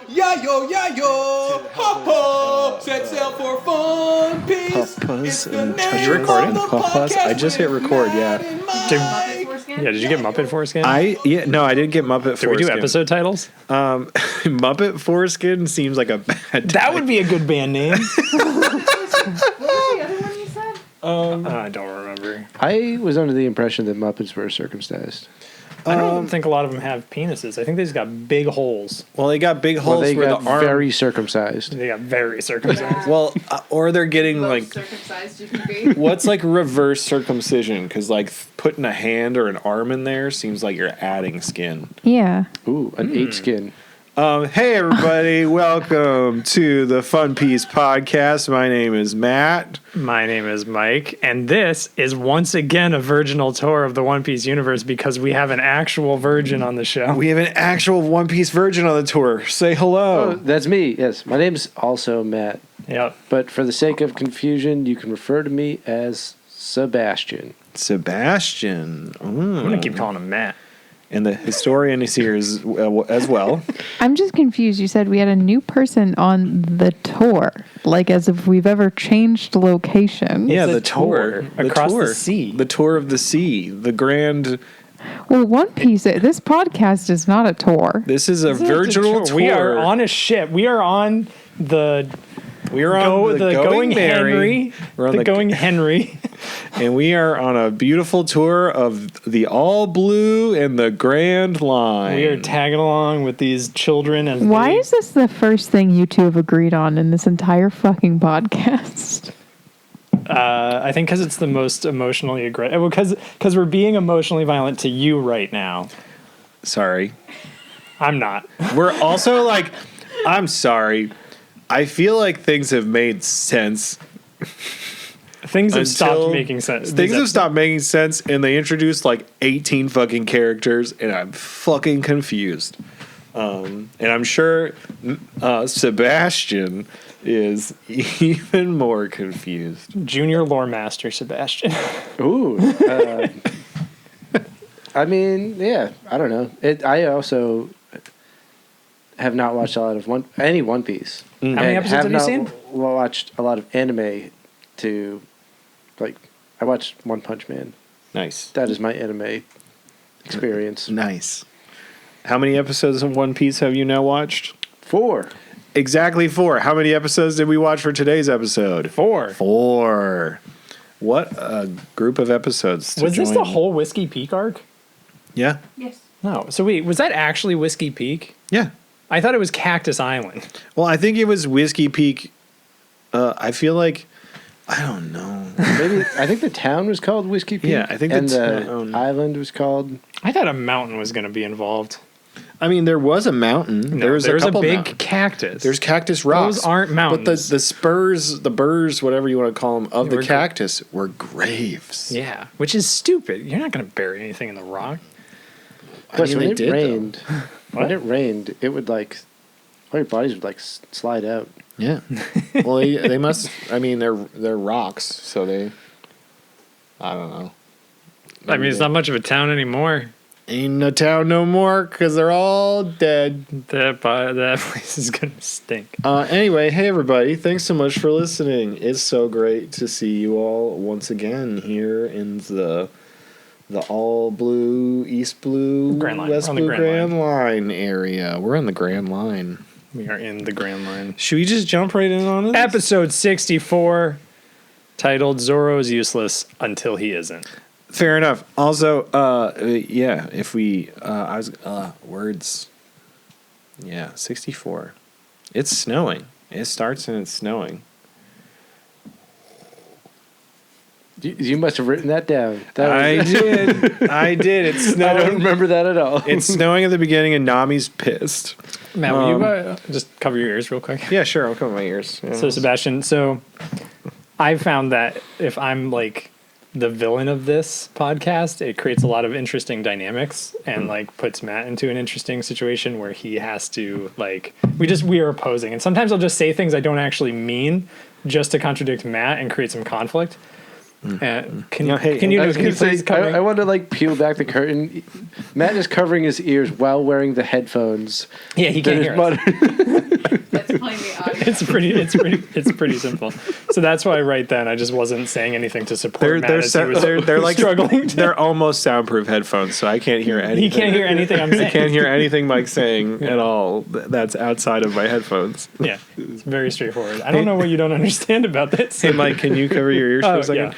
Yo, ho, set sail for Fun Piece. It's the name Are you recording? of the Puff-Puss? podcast I just hit with record, Matt yeah. and Mike. Did you get Muppet Foreskin? I did get Muppet Did we Foreskin. do episode titles? Muppet Foreskin seems like a bad That would be a good band name. What was the other one you said? I don't remember. I was under the impression that Muppets were circumcised. I don't think a lot of them have penises. I think they just got big holes. Well, they got big Well, holes they where got the arm. very circumcised. They got very circumcised. Well, or they're getting Most like circumcised you can be. what's like reverse circumcision? Because like putting a hand or an arm in there seems like you're adding skin. Yeah. Ooh, an 8 skin. Hey everybody, welcome to the Fun Piece podcast. My name is Matt. My name is Mike, and this is once again a virginal tour of the One Piece universe because we have an actual virgin on the show. We have an actual One Piece virgin on the tour. Say hello. Oh, that's me. Yes, my name's also Matt. Yep. But for the sake of confusion, you can refer to me as Sebastian. Sebastian. I'm going to keep calling him Matt. And the historian is here as well. I'm just confused. You said we had a new person on the tour, like as if we've ever changed location. Yeah, It's a the tour. tour across the sea. The tour of the sea. The grand. Well, One Piece, this podcast is not a tour. This is a virginal tour. We are on a ship. We are on the We are on the Going Mary. We're on the Going Henry. And we are on a beautiful tour of the All Blue and the Grand Line. We are tagging along with these children. And Why is this the first thing you two have agreed on in this entire fucking podcast? I think because it's the most emotionally aggressive. Well, because we're being emotionally violent to you right now. Sorry. I'm not. We're also like, I'm sorry. I feel like things have made sense. Things have stopped Until making sense. Things have stopped making sense, and they introduced like 18 fucking characters, and I'm fucking confused. And I'm sure Sebastian is even more confused. Junior lore master Sebastian. Ooh. I mean, yeah, I don't know. I also have not watched a lot of any One Piece. How many episodes have you seen? Watched a lot of anime to, like, I watched One Punch Man. Nice. That is my anime experience. Nice. How many episodes of One Piece have you now watched? 4. Exactly 4. How many episodes did we watch for today's episode? 4. 4. What a group of episodes. Was this the whole Whiskey Peak arc? Yeah. Yes. No. So wait, was that actually Whiskey Peak? Yeah. I thought it was Cactus Island. Well, I think it was Whiskey Peak. I feel like, I don't know. Maybe I think the town was called Whiskey Peak. Yeah, I think and the the town- island was called. I thought a mountain was going to be involved. I mean, there was a mountain. No, There's a couple big mountains. cactus. There's cactus rocks. Those aren't mountains. But the spurs, the burrs, whatever you want to call them, of They the were cactus were graves. Yeah, which is stupid. You're not going to bury anything in the rock. Plus, mean, when they it did, though. rained, What? when it rained, it would like all your bodies would like slide out. Yeah. Well, they must. I mean, they're rocks, so they. I don't know. I mean, it's not much of a town anymore. Ain't a town no more because they're all dead. That place is going to stink. Anyway, hey everybody, thanks so much for listening. It's so great to see you all once again here in the all blue, east blue, Grand Line. west We're on the blue Grand Grand Line area. We're on the Grand Line. We are in the Grand Line. Should we just jump right in on it? Episode 64, titled Zoro's Useless Until He Isn't. Fair enough. Also, yeah, if we, words. Yeah, 64. It's snowing. It starts and it's snowing. You must have written that down. I did. I did. It's I snowing. don't remember that at all. It's snowing at the beginning, and Nami's pissed. Matt, will you just cover your ears real quick? Yeah, sure. I'll cover my ears. Yeah. So, Sebastian, I found that if I'm like the villain of this podcast, it creates a lot of interesting dynamics and like puts Matt into an interesting situation where he has to like, we are opposing. And sometimes I'll just say things I don't actually mean just to contradict Matt and create some conflict. Can No, hey, can you I was gonna please say, cover? I want to like peel back the curtain. Matt is covering his ears while wearing the headphones. Yeah, he that can't is hear us. monitored. That's playing the audio. It's pretty simple. So that's why right then I just wasn't saying anything to support Matt as he was they're like struggling. They're almost soundproof headphones, so I can't hear anything. He can't hear anything I'm I saying. can't hear anything Mike's saying at all. That's outside of my headphones. Yeah, it's very straightforward. I don't know what you don't understand about this. Hey, Mike, can you cover your ears for Oh, a second?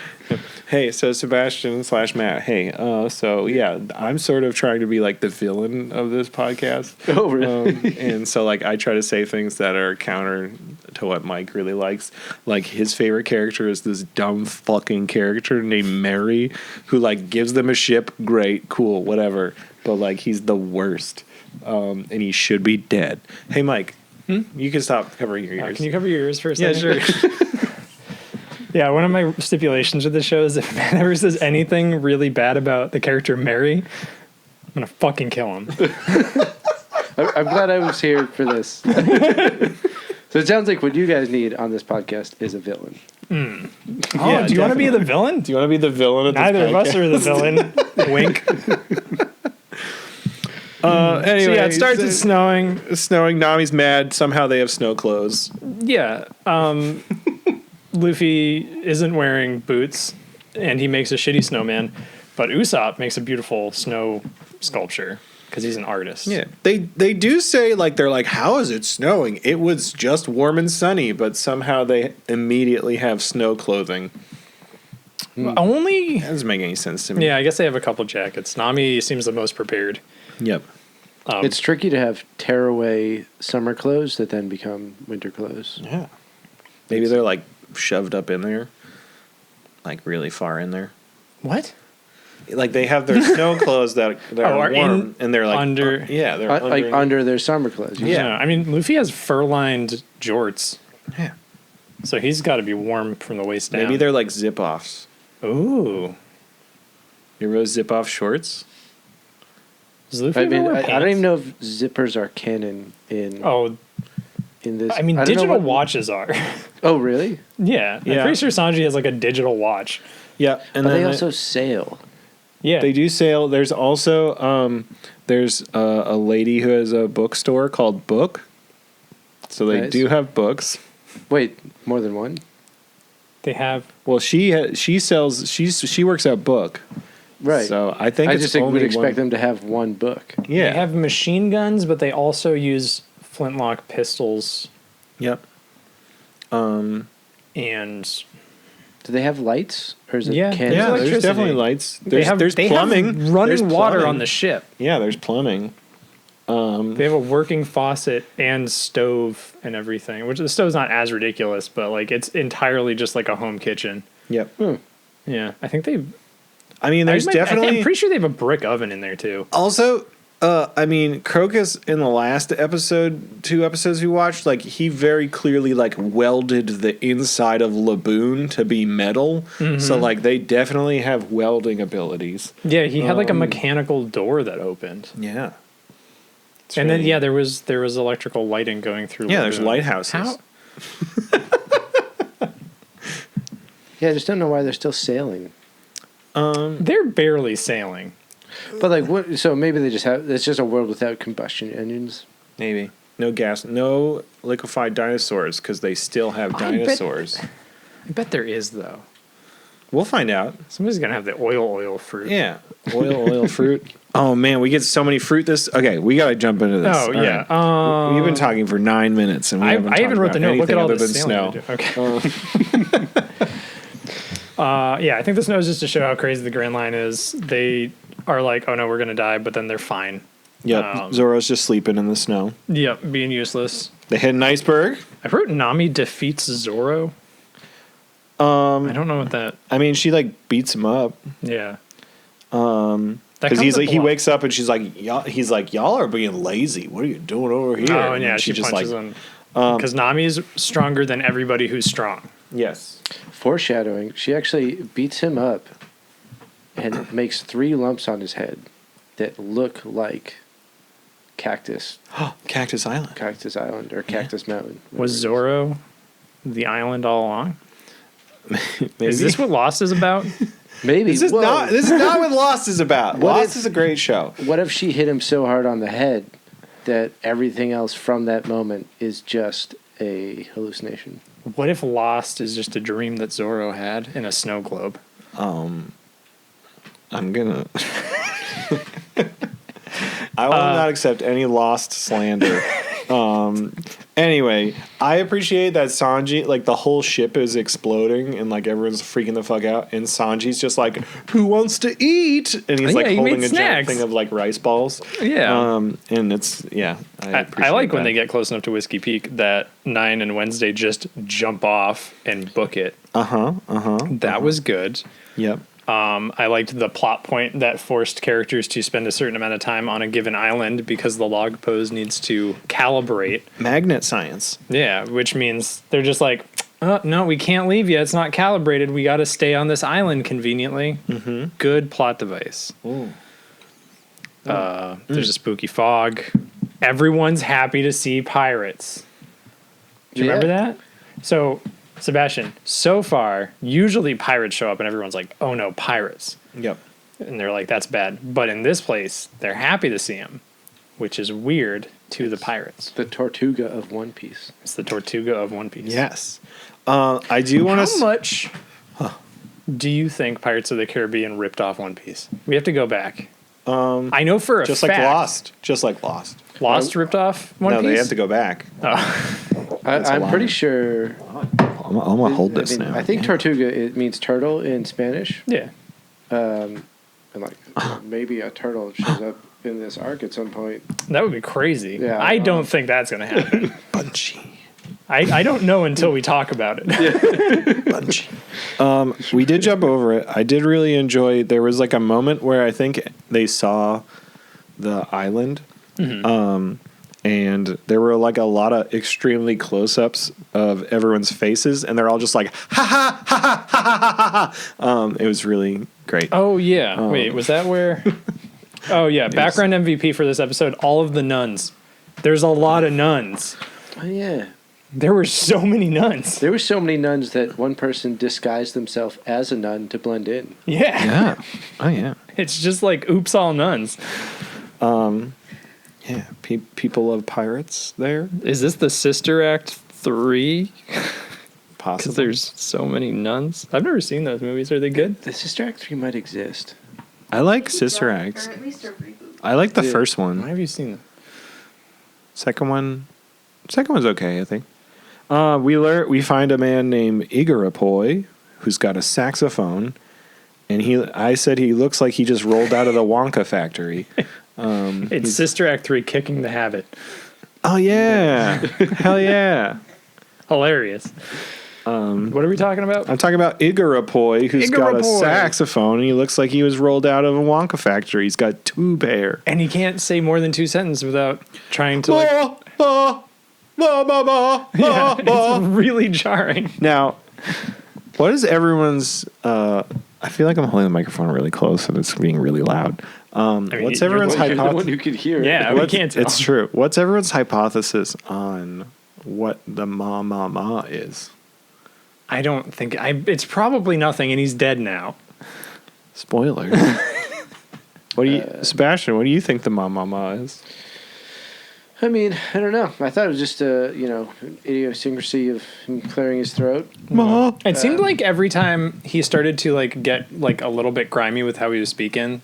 Hey, so Sebastian / Matt. Hey, so yeah, I'm sort of trying to be like the villain of this podcast. Oh, really? And so like I try to say things that are counter to what Mike really likes. Like his favorite character is this dumb fucking character named Mary who like gives them a ship. Great, cool, whatever. But like he's the worst. And he should be dead. Hey, Mike, you can stop covering your ears. Can you cover your ears for a Yeah, second? sure. Yeah, one of my stipulations with the show is if Matt ever says anything really bad about the character Mary, I'm gonna fucking kill him. I'm glad I was here for this. So it sounds like what you guys need on this podcast is a villain. Oh, Yeah, do you want to be the villain? Do you want to be the villain of this Neither of us podcast? are the villain. Wink. Anyway, So yeah, it starts with snowing. It's snowing. Nami's mad. Somehow they have snow clothes. Yeah. Luffy isn't wearing boots, and he makes a shitty snowman, but Usopp makes a beautiful snow sculpture because he's an artist. Yeah, they do say like they're like, how is it snowing? It was just warm and sunny, but somehow they immediately have snow clothing. Only. That doesn't make any sense to me. Yeah, I guess they have a couple jackets. Nami seems the most prepared. Yep. It's tricky to have tearaway summer clothes that then become winter clothes. Yeah. Maybe they're like shoved up in there, like really far in there. What? Like they have their snow clothes that are are warm, in- and they're like under- yeah, they're Like under. under their summer clothes. Yeah. I mean, Luffy has fur-lined jorts, Yeah. so he's got to be warm from the waist down. Maybe they're like zip offs. Ooh. You ever zip off shorts? Does Luffy I ever mean, wear I don't pants? even know if zippers are canon in Oh, in this. I mean, don't know digital what- watches are. Oh, really? Yeah, I'm Yeah. pretty sure Sanji has like a digital watch. Yeah, and But then they also sail. Yeah, they do sail. There's also there's a lady who has a bookstore called Book, so they Nice. do have books. Wait, more than one? They have. Well, she works at Book, Right. So I think I it's just think only would expect one. them to have one book. Yeah. They have machine guns, but they also use flintlock pistols Yep. and Do they have lights, or is it Yeah, candles? Yeah, there's electricity. definitely lights. they have there's they plumbing. have running There's water plumbing. on the ship. Yeah, there's plumbing. They have a working faucet and stove and everything. Which the stove's not as ridiculous, but like it's entirely just like a home kitchen. Yep. Yeah, I think they. I mean, there's definitely I'm pretty sure they have a brick oven in there too. also. I mean, Crocus in the last episode, 2 episodes we watched, like he very clearly like welded the inside of Laboon to be metal. So like they definitely have welding abilities. Yeah, he had like a mechanical door that opened, Yeah. and then yeah, there was electrical lighting going through. Yeah, there's Lagoon. lighthouses. How? Yeah, I just don't know why they're still sailing. They're barely sailing. But like, what? So maybe they just have. It's just a world without combustion engines. Maybe. No gas, no liquefied dinosaurs because they still have bet- dinosaurs. I bet there is though. We'll find out. Somebody's gonna have the oil fruit. Yeah. Oil, fruit. Oh man, we get so many fruit this. Okay, we gotta jump into this. Oh All yeah. right. We've been talking for 9 minutes and we haven't I even talked wrote the about note. Look at anything all other the than sailing snow. they do. Okay. Yeah, I think the snow is just to show how crazy the Grand Line is. They are like, oh no, we're gonna die, but then they're fine. Yep. Zoro's just sleeping in the snow. Yep, being useless. They hit an iceberg. I wrote Nami defeats Zoro. I don't know what that. I mean, she like beats him up Yeah. because That he's comes like up he a lot. wakes up and she's like, he's like, y'all are being lazy. What are you doing over here? Oh, and yeah, then she just punches like, him. Because Nami is stronger than everybody who's strong. yes. Foreshadowing. She actually beats him up and makes 3 lumps on his head that look like Cactus Cactus Island. Island or Cactus Mountain. Was whatever it is. Zoro the island all along? Is this what Lost is about? Maybe. This is Whoa. not. This is not what Lost is about. What Lost if- is a great show. What if she hit him so hard on the head that everything else from that moment is just a hallucination? What if Lost is just a dream that Zorro had in a snow globe? I'm gonna. I will not accept any Lost slander. Anyway, I appreciate that Sanji, like the whole ship is exploding and like everyone's freaking the fuck out, and Sanji's just like, "Who wants to eat?" And he's Yeah, like he holding made a giant snacks. thing of like rice balls. Yeah. And it's I I like when that. they get close enough to Whiskey Peak that Nine and Wednesday just jump off and book it. That was good. Yep. I liked the plot point that forced characters to spend a certain amount of time on a given island because the log pose needs to calibrate. Magnet science. Yeah, which means they're just like, no, we can't leave yet. It's not calibrated. We got to stay on this island conveniently. Mm-hmm. Good plot device. There's a spooky fog. Everyone's happy to see pirates. Do you Yeah. remember that? So, Sebastian, so far, usually pirates show up and everyone's like, oh no, pirates. Yep. And they're like, that's bad. But in this place, they're happy to see him, which is weird to the pirates. The Tortuga of One Piece. It's the Tortuga of One Piece. Yes. I do want How to. much do you think Pirates of the Caribbean ripped off One Piece? We have to go back. I know for a Just fact. like Lost. Just like Lost. Lost ripped off One No, Piece? they have to go back. I'm lie. pretty sure. I'm gonna hold this I mean, now. I think Tortuga it means turtle in Spanish, Yeah. and like maybe a turtle shows up in this arc at some point. That would be crazy. Yeah, I don't think that's going to happen. Bunchy. I don't know until we talk about it. Bunchy. We did jump over it. I did really enjoy. There was like a moment where I think they saw the island, and there were like a lot of extremely close-ups of everyone's faces, and they're all just like ha ha ha ha ha ha ha. It was really great. Oh, yeah. Wait, was that where? Oh, yeah. Background MVP for this episode, all of the nuns. There's a lot of nuns. Oh yeah, There were so many nuns. there were so many nuns that one person disguised themselves as a nun to blend in. Yeah. Yeah. Oh yeah. It's just like, oops, all nuns. Yeah. People love pirates there. Is this the Sister Act 3? Because Possibly. there's so many nuns. I've never seen those movies. Are they good? The Sister Act 3 might exist. I like Sister Acts. Or at least a reboot. I like the Yeah. first Why one. have you seen them? Second one's okay, I think. We find a man named Igarapoy who's got a saxophone, and I said he looks like he just rolled out of the Wonka factory. It's Sister Act 3 Kicking the Habit. Oh yeah, hell yeah! Hilarious. What are we talking about? I'm talking about Igarapoy who's got a Igarapoy. saxophone, and he looks like he was rolled out of a Wonka factory. He's got tube hair. And he can't say more than 2 sentences without trying to like. Yeah, it's really jarring. Now, what is everyone's? I feel like I'm holding the microphone really close and it's being really loud. What's you're everyone's the You're the one hypothesis? who could hear. Yeah, we can't tell. It's true. What's everyone's hypothesis on what the ma is? I don't think it's probably nothing, and he's dead now. Spoiler. What do you, Sebastian? What do you think the ma is? I mean, I don't know. I thought it was just a an idiosyncrasy of him clearing his throat. Ma. It seemed like every time he started to like get like a little bit grimy with how he was speaking,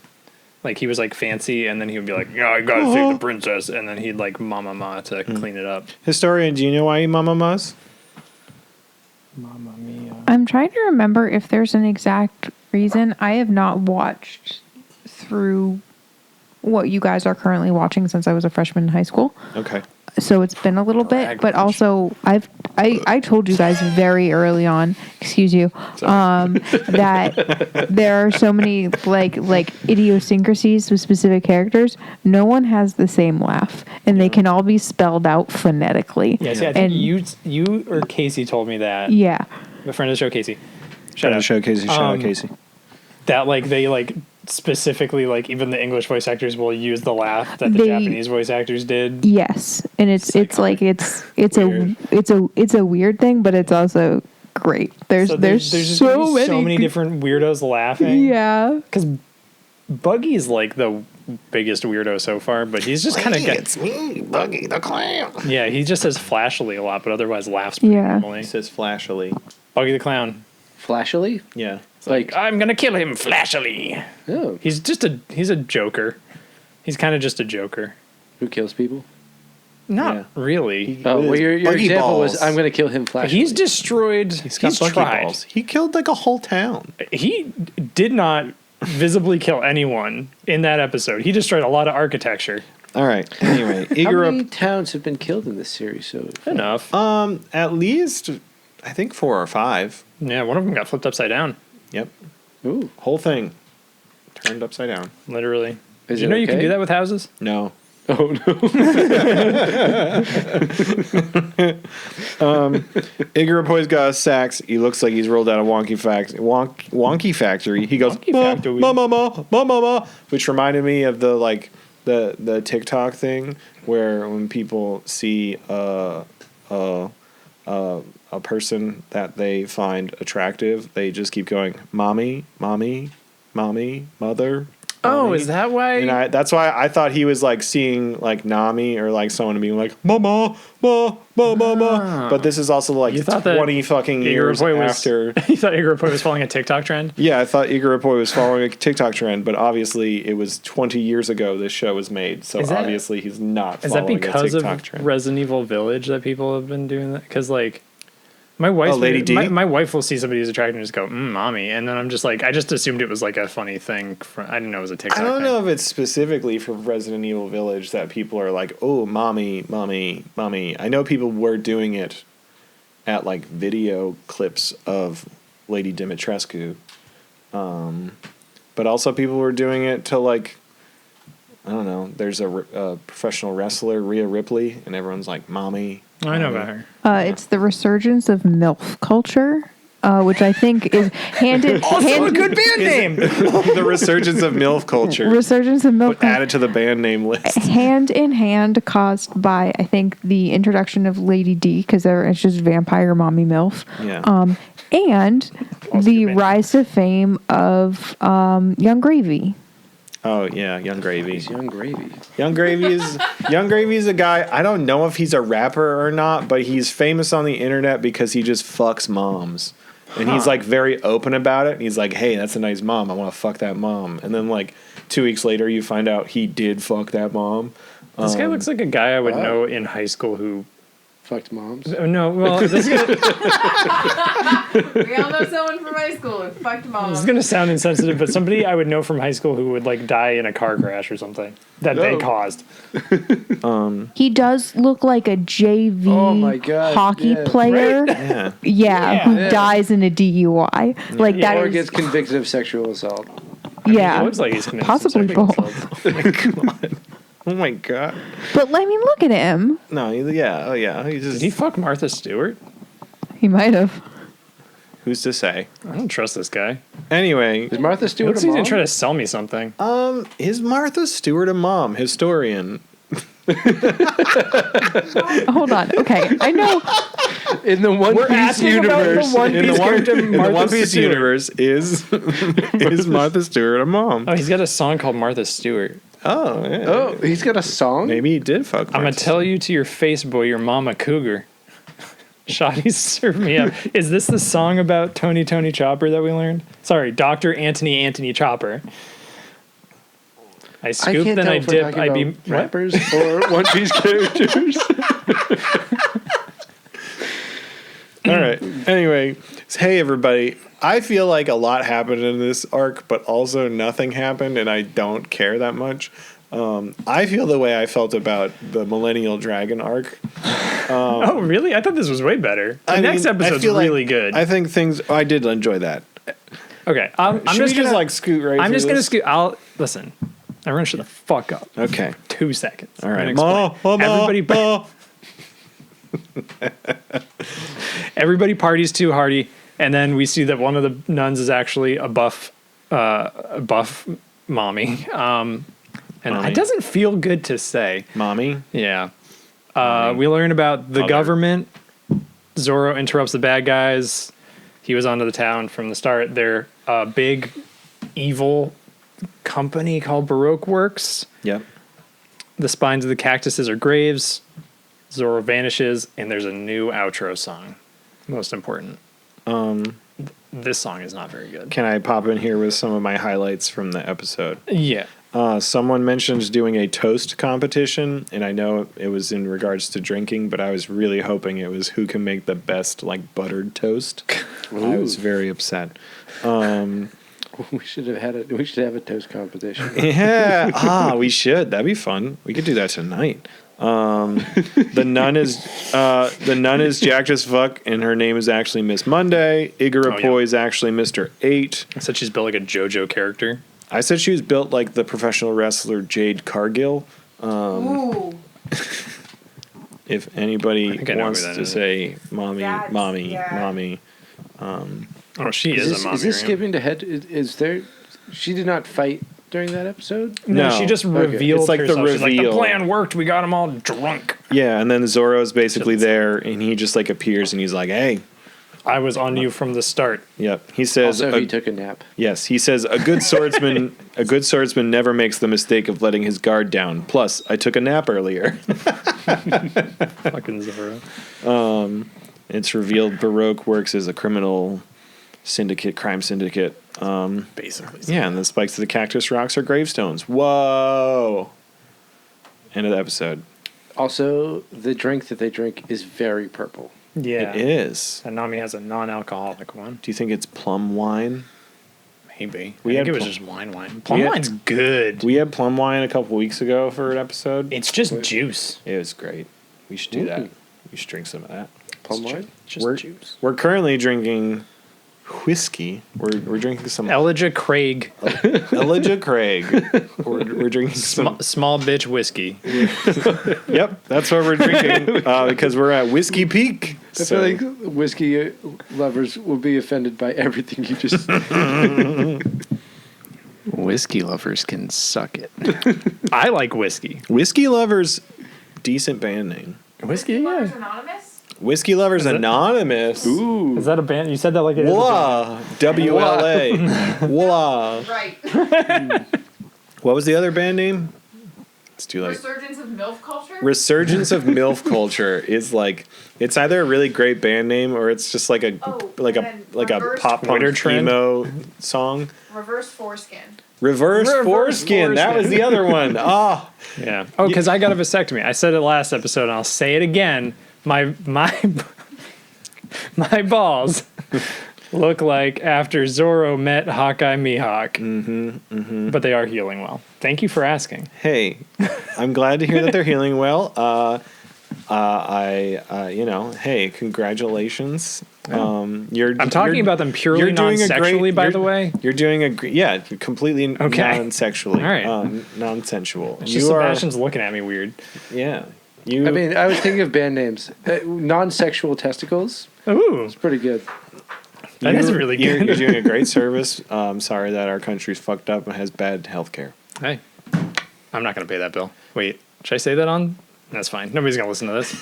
like he was like fancy, and then he would be like, "Yeah, I gotta save the princess," and then he'd like ma to clean it up. Historian, do you know why he ma's? Mamma mia. I'm trying to remember if there's an exact reason. I have not watched through what you guys are currently watching since I was a freshman in high school. Okay. So it's been a little bit, Drag but bunch. also I told you guys very early on, excuse you, that there are so many like idiosyncrasies with specific characters. No one has the same laugh, and they can all be spelled out phonetically. Yeah, see, I think And- you or Casey told me that. Yeah. A friend of the show, Casey. Shout out, Casey. Shout out, Casey. That like they like specifically like even the English voice actors will use the laugh that the They- Japanese voice actors did. Yes, and it's like it's a weird thing, but it's also great. There's So there's just so gonna be many so many different weirdos laughing. Yeah. Because Buggy's like the biggest weirdo so far, but he's just kind of It's me, Buggy the Clown. yeah. He just says flashily a lot, but otherwise laughs pretty Yeah. normally. He says flashily. Buggy the Clown. Flashily? Yeah. Like, I'm gonna kill him flashily. oh, He's a joker. He's kind of just a joker. who kills people? Not Yeah. really. Oh, With well, his your buggy example was, balls. I'm going to kill him flashily. He's destroyed. He's got buggy tried. balls. He killed like a whole town. He did not visibly kill anyone in that episode. He destroyed a lot of architecture. All right. Anyway, How many Igor. towns have been killed in this series? So Enough. At least I think 4 or 5. Yeah, one of them got flipped upside down. Yep. Ooh. Whole thing turned upside down. Literally. Is you it know you can okay? do that with houses? No. Oh, no. Igor Rapoy's got a sax. He looks like he's rolled out of Wonky Factory. He goes, Wonky ma, Factory. ma, ma, ma, ma, ma, ma, which reminded me of the TikTok thing where when people see a person that they find attractive, they just keep going, mommy, mommy, mommy, mother. Oh, mommy." is that why? And that's why I thought he was like seeing like Nami or like someone being like mama, ma, ma, ma, ma. But this is also like You thought that 20 fucking Igor years Rapoy after. you thought Igor Rapoy was following a TikTok trend? Yeah, I thought Igor Rapoy was following a TikTok trend, but obviously it was 20 years ago this show was made, so Is that- obviously he's not Is that following because a of TikTok trend. Resident Evil Village that people have been doing that? Because like my wife, Lady D? my wife will see somebody who's attractive and just go, mommy, and then I'm just like, I just assumed it was like a funny thing. I didn't know it was a TikTok. I don't thing. know if it's specifically for Resident Evil Village that people are like, oh, mommy, mommy, mommy. I know people were doing it at like video clips of Lady Dimitrescu. But also people were doing it to like, I don't know, there's a professional wrestler, Rhea Ripley, and everyone's like, mommy. I know about her. It's the resurgence of MILF culture, which I think is hand in hand. band name. The resurgence of MILF culture. Resurgence of MILF culture. Added to the band name list. Hand in hand, caused by I think the introduction of Lady D, because it's just vampire mommy MILF. Yeah. And the good rise to fame of Young Gravy. Oh yeah, Young Gravy. It's Young Gravy. Young Gravy is a guy. I don't know if he's a rapper or not, but he's famous on the internet because he just fucks moms, and he's like very open about it. He's like, "Hey, that's a nice mom. I want to fuck that mom." And then like 2 weeks later, you find out he did fuck that mom. This guy looks like a guy I would wow. know in high school who. Fucked moms. No, well, this is We all know someone from high school who fucked mom. gonna sound insensitive, but somebody I would know from high school who would like die in a car crash or something that they No. caused. He does look like a JV Oh my God, hockey yeah. player. Yeah. Yeah, who Yeah. dies in a DUI. Like Yeah. that Or is, gets convicted of sexual assault. yeah, It looks like he's committed possibly some sexual both. assault. Oh my god. But I mean, look at him. No. Yeah. Oh yeah. He just. Did he fuck Martha Stewart? He might have. Who's to say? I don't trust this guy. Anyway, Is Martha He Stewart looks a like he's mom? gonna try to sell me something. is Martha Stewart a mom? Historian. Hold on. Okay, I know. In the One Piece asking about the universe. One In the Piece One, character, in the Martha One Piece Stewart. universe, is Martha Stewart a mom? Oh, he's got a song called Martha Stewart. Oh, yeah. Oh, he's got a song? Maybe he did fuck. I'm gonna Martha tell you to your face, boy, your mama cougar. Shotty served me up. Is this the song about Tony Chopper that we learned? Sorry, Dr. Anthony Chopper. I I scoop, can't then tell I if we're dip, talking I be about what? rappers or One Piece characters. All right. Anyway, hey everybody. I feel like a lot happened in this arc, but also nothing happened, and I don't care that much. I feel the way I felt about the Millennial Dragon arc. Oh, really? I thought this was way better. The next episode's feel like- really good. I think I did enjoy that. Okay, I'm Should just we gonna like scoot right? I'm through just gonna this? scoot. I'll listen. Everyone, shut the fuck up. Okay. 2 seconds. All I'm right. gonna explain. Everybody parties too hardy, and then we see that one of the nuns is actually a buff mommy. And Mommy. it doesn't feel good to say. Mommy. Yeah. We learn about the Mother. government. Zoro interrupts the bad guys. He was onto the town from the start. They're a big, evil company called Baroque Works. Yep. The spines of the cactuses are graves. Zorro vanishes, and there's a new outro song. Most important. This song is not very good. Can I pop in here with some of my highlights from the episode? Yeah. Someone mentioned doing a toast competition, and I know it was in regards to drinking, but I was really hoping it was who can make the best like buttered toast. I was very upset. We should have a toast competition. Yeah, we should. That'd be fun. We could do that tonight. The nun is jacked as fuck, and her name is actually Miss Monday. Igarapoy is actually Mr. 8. I said she's built like a JoJo character. I said she was built like the professional wrestler Jade Cargill. Ooh. If anybody think I know wants who that to is. say mommy, That's- mommy, yeah. mommy. Oh, she is, a mommy. Is this right? skipping ahead? Is there? She did not fight during that episode. No, No. she just Okay. revealed It's like the herself. She's like, the reveal. plan worked. We got them all drunk. Yeah, and then Zorro's basically there, and he just like appears, and he's like, "Hey, I was on you from the start. yep." He says, Also, he took a nap. "Yes." He says, "A good swordsman, a good swordsman never makes the mistake of letting his guard down. Plus, I took a nap earlier." Fucking Zorro. It's revealed Baroque Works as a criminal syndicate, crime syndicate. Basically. Yeah, and the spikes of the cactus rocks are gravestones. Whoa! End of the episode. Also, the drink that they drink is very purple. Yeah. It is. And Nami has a non-alcoholic one. Do you think it's plum wine? Maybe. We I had think it was plum- just wine. Plum had- wine's good. We had plum wine a couple weeks ago for an episode. It's just juice. It was great. We should do that. Ooh. We should drink some of that. Plum wine? Just We're, juice. we're currently drinking whiskey. We're drinking some Elijah Craig. Elijah Craig. We're drinking some. Small bitch whiskey. Yep, that's what we're drinking because we're at Whiskey Peak. I feel like whiskey lovers will be offended by everything you just said. Whiskey lovers can suck it. I like whiskey. Whiskey Lovers, decent band name. Whiskey, Lovers yeah. Anonymous? Whiskey Lovers it? Anonymous. Ooh. Is that a band? You said that like it is a band. WLA. Walla. Right. What was the other band name? It's too late. Resurgence of MILF culture? Resurgence of MILF Culture is like it's either a really great band name or it's just like a Oh, like and a then like a reverse pop punk Twitter trend? emo song. Reverse foreskin. Reverse foreskin. That was the other one. Ah, Yeah. Oh, because I got a vasectomy. I said it last episode, and I'll say it again. My balls look like after Zorro met Hawkeye Mihawk. But they are healing well. Thank you for asking. hey, I'm glad to hear that they're healing well. Hey, congratulations. I'm talking about them purely you're doing a non-sexually, great- by you're- the way. You're doing completely Okay. non-sexually. All right. Non-sensual. It's just Sebastian's looking at me weird. Yeah. You. I mean, I was thinking of band names. Non-sexual testicles. Ooh, It's pretty good. that is really good. You're doing a great service. Sorry that our country's fucked up and has bad health care. Hey, I'm not going to pay that bill. Wait, should I say that on? That's fine. Nobody's going to listen to this.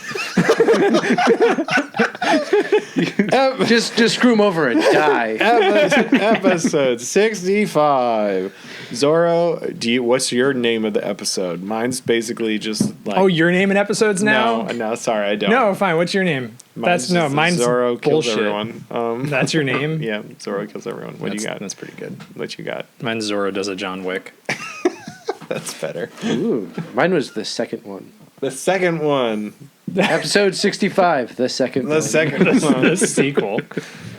Just screw 'em over and die. Episode 65. Zorro, what's your name of the episode? Mine's basically just like. Oh, you're naming episodes now? No, sorry, I don't. No, fine. What's your name? Mine's Mine's Zorro kills bullshit. everyone. That's your name? Yeah, Zorro kills everyone. What do you got? That's pretty good. What you got? Mine's Zorro does a John Wick. That's better. Ooh, mine was the second one. The second one. Episode 65, the second The one. second one. The sequel.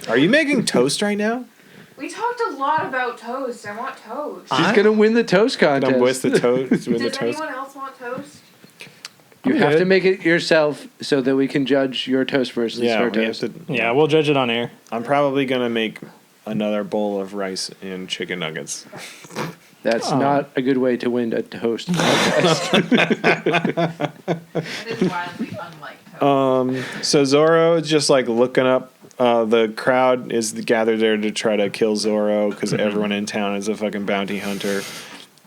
Are you making toast right now? We talked a lot about toast. I want toast. She's going to win the toast contest. I'm with the toast. With the Does toast. anyone else want toast? You I'm have good. to make it yourself so that we can judge your toast versus Yeah, her we have toast. to. Yeah, we'll judge it on air. I'm probably gonna make another bowl of rice and chicken nuggets. That's not a good way to win a toast contest. It is wildly unlike toast. So Zorro is just like looking up. The crowd is gathered there to try to kill Zorro because everyone in town is a fucking bounty hunter.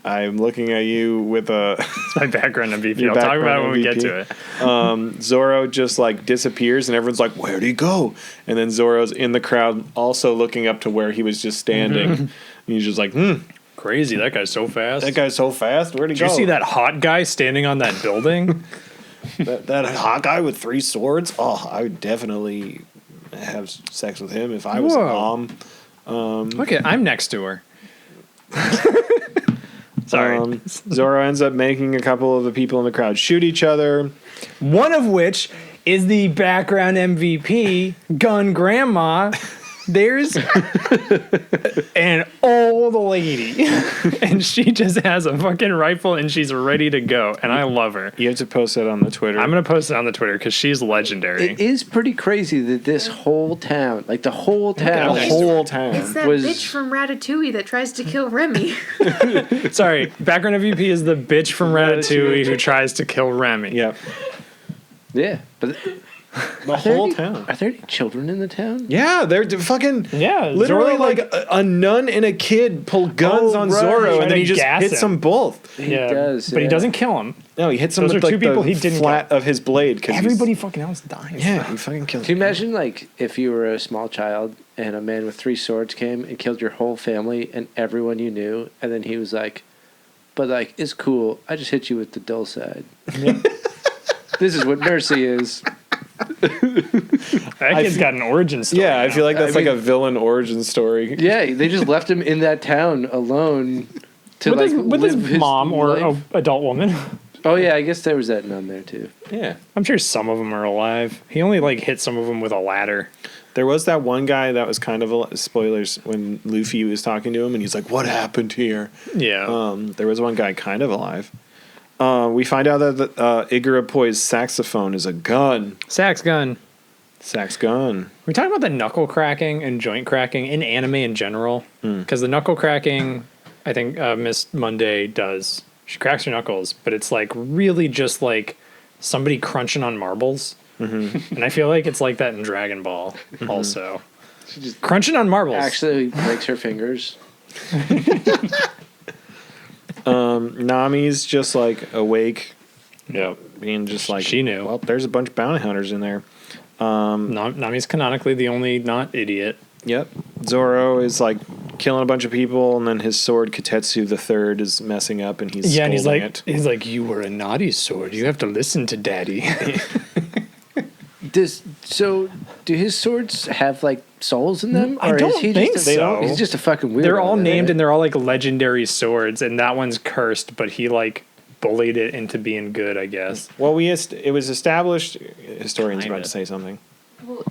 I'm looking at you with a It's my background MVP. Your I'll talk about it when we background get to it. Zoro just like disappears and everyone's like, where'd he go? And then Zoro's in the crowd also looking up to where he was just standing. And he's just like, Crazy. That guy's so fast. that guy's so fast. Where'd he Did go? you see that hot guy standing on that building? that hot guy with 3 swords? Oh, I would definitely have sex with him if I was a Whoa. mom. Okay, I'm next to her. Sorry. Zoro ends up making a couple of the people in the crowd shoot each other. One of which is the background MVP, Gun Grandma. There's an old lady, and she just has a fucking rifle, and she's ready to go, and I love her. You have to post it on the Twitter. I'm gonna post it on the Twitter because she's legendary. It is pretty crazy that this whole town, like the whole town, the whole town. It's that Was- bitch from Ratatouille that tries to kill Remy. Sorry, background MVP is the bitch from Ratatouille who tries to kill Remy. Yep. yeah, but The whole town. are there any children in the town? Yeah, they're fucking Yeah, literally Zoro, like a nun and a kid pull guns Oh, on right. Zoro, Trying and then to he just gas hits him. them both. Yeah, does, but he yeah. doesn't kill him. No, he hits them Those with are like two people the he didn't flat of his blade. Cause Everybody fucking else dies. yeah, he fucking kills. Can you imagine, like, if you were a small child and a man with 3 swords came and killed your whole family and everyone you knew, and then he was like, but, like, it's cool. I just hit you with the dull side. This is what mercy is. That kid's got an origin story. Yeah, I now. feel like that's I like a mean- villain origin story. Yeah, they just left him in that town alone to, with like, his live his mom or life. a adult woman. Oh, yeah, I guess there was that nun there, too. Yeah. I'm sure some of them are alive. He only like hit some of them with a ladder. There was that one guy that was kind of spoilers when Luffy was talking to him, and he's like, "What happened here?" Yeah. There was one guy kind of alive. We find out that Igarapoi's saxophone is a gun. Sax gun. Sax gun. We talking about the knuckle cracking and joint cracking in anime in general, because the knuckle cracking, I think Miss Monday does. She cracks her knuckles, but it's like really just like somebody crunching on marbles. And I feel like it's like that in Dragon Ball also. She just Crunching on marbles. actually breaks her fingers. Nami's just like awake, Yep. being just like She knew. Well, there's a bunch of bounty hunters in there. Nami's canonically the only not idiot. Yep. Zoro is like killing a bunch of people, and then his sword Katetsu the Third is messing up, and he's Yeah, and scolding it. he's like, you were a naughty sword. You have to listen to daddy. Do his swords have, like, souls in them? I Or don't is he think just so. He's just a fucking weirdo. They're all then, named right? and they're all like legendary swords, and that one's cursed, but he like bullied it into being good, I guess. Well, it was established. Historians about Kinda. to say something.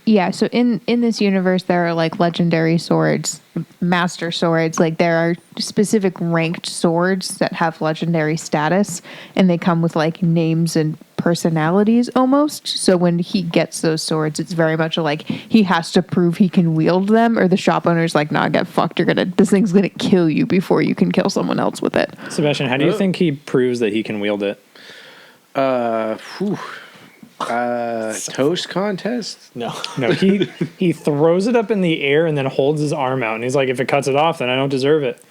Yeah, so in this universe there are like legendary swords, master swords, like there are specific ranked swords that have legendary status, and they come with like names and personalities almost. So when he gets those swords, it's very much like he has to prove he can wield them, or the shop owner's like, nah, get fucked, this thing's gonna kill you before you can kill someone else with it. Sebastian, how do you think he proves that he can wield it? Toast contest? No. No, he throws it up in the air and then holds his arm out, and he's like, if it cuts it off, then I don't deserve it.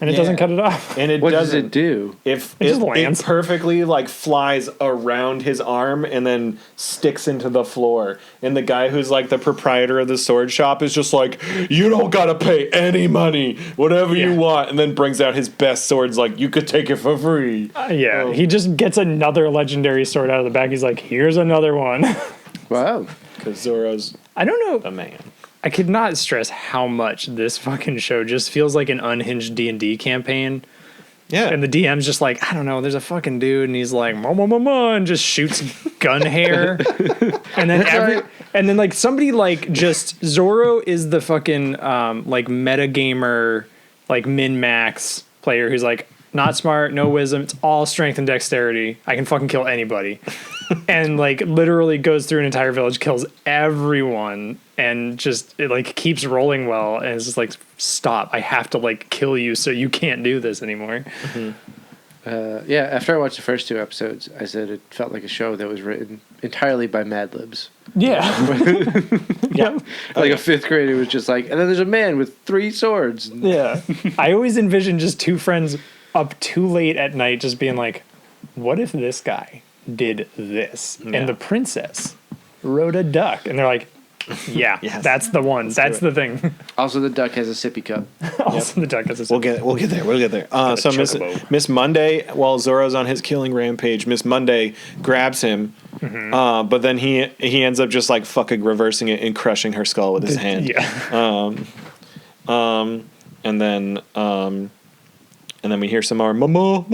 And it doesn't cut it off. And it What does doesn't. it do? If It just it lands. perfectly like flies around his arm and then sticks into the floor, and the guy who's like the proprietor of the sword shop is just like, you don't gotta pay any money, whatever you Yeah. want, and then brings out his best swords like you could take it for free. Yeah, he just gets another legendary sword out of the bag. He's like, here's another one. Wow. Because Zoro's I don't know. a man. I could not stress how much this fucking show just feels like an unhinged D&D campaign. Yeah. And the DM's just like, I don't know, there's a fucking dude, and he's like, ma, and just shoots gun hair. And then and then like somebody like just Zoro is the fucking like metagamer, like min-max player who's like not smart, no wisdom, it's all strength and dexterity. I can fucking kill anybody. And like literally goes through an entire village, kills everyone, and just it like keeps rolling well, and it's just like, stop, I have to like kill you so you can't do this anymore. Yeah, after I watched the first 2 episodes, I said it felt like a show that was written entirely by Mad Libs. Yeah. Yeah. Like a 5th grader was just like, and then there's a man with 3 swords. Yeah. I always envision just 2 friends up too late at night just being like, what if this guy did this? Yeah. And the princess rode a duck. And they're like, yeah, Yes. that's the one. That's the thing. Also, the duck has a sippy cup. Also, the duck has a We'll get there. So chocobo. Miss Monday, while Zoro's on his killing rampage, Miss Monday grabs him, but then he ends up just like fucking reversing it and crushing her skull with his hand. Yeah. And then we hear some more ma.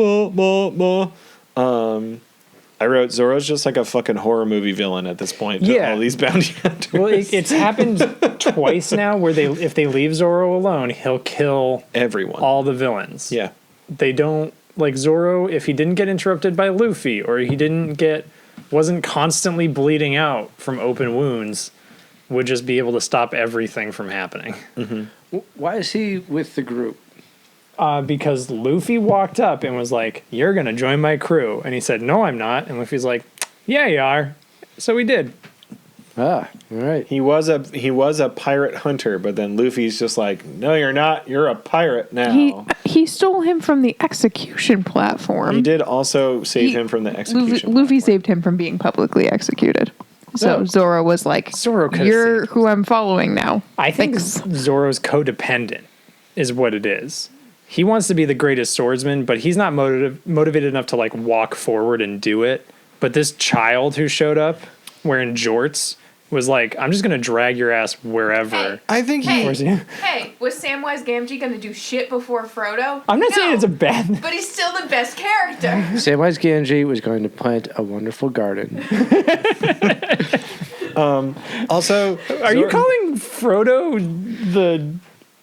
I wrote Zoro's just like a fucking horror movie villain at this point. To Yeah. all these bounty hunters. Well, it's happened twice now where if they leave Zoro alone, he'll kill Everyone. all the villains. Yeah. They don't like Zoro if he didn't get interrupted by Luffy or he wasn't constantly bleeding out from open wounds, would just be able to stop everything from happening. Why is he with the group? Because Luffy walked up and was like, "You're gonna join my crew," and he said, "No, I'm not." And Luffy's like, "Yeah, you are." So he did. Ah, all right. He was a pirate hunter, but then Luffy's just like, "No, you're not. You're a pirate now." He stole him from the execution platform. He did also save him from the execution. Luffy saved him from being publicly executed. So Oh. Zoro was like, Zoro could've "You're saved who I'm following now." I think Thanks. Zoro's codependent is what it is. He wants to be the greatest swordsman, but he's not motivated enough to like walk forward and do it. But this child who showed up wearing jorts was like, "I'm just gonna drag your ass wherever." Hey. I think Hey, Where's he? hey, was Samwise Gamgee gonna do shit before Frodo? I'm not No, saying it's a bad. but he's still the best character. Samwise Gamgee was going to plant a wonderful garden. also. Are you calling Frodo the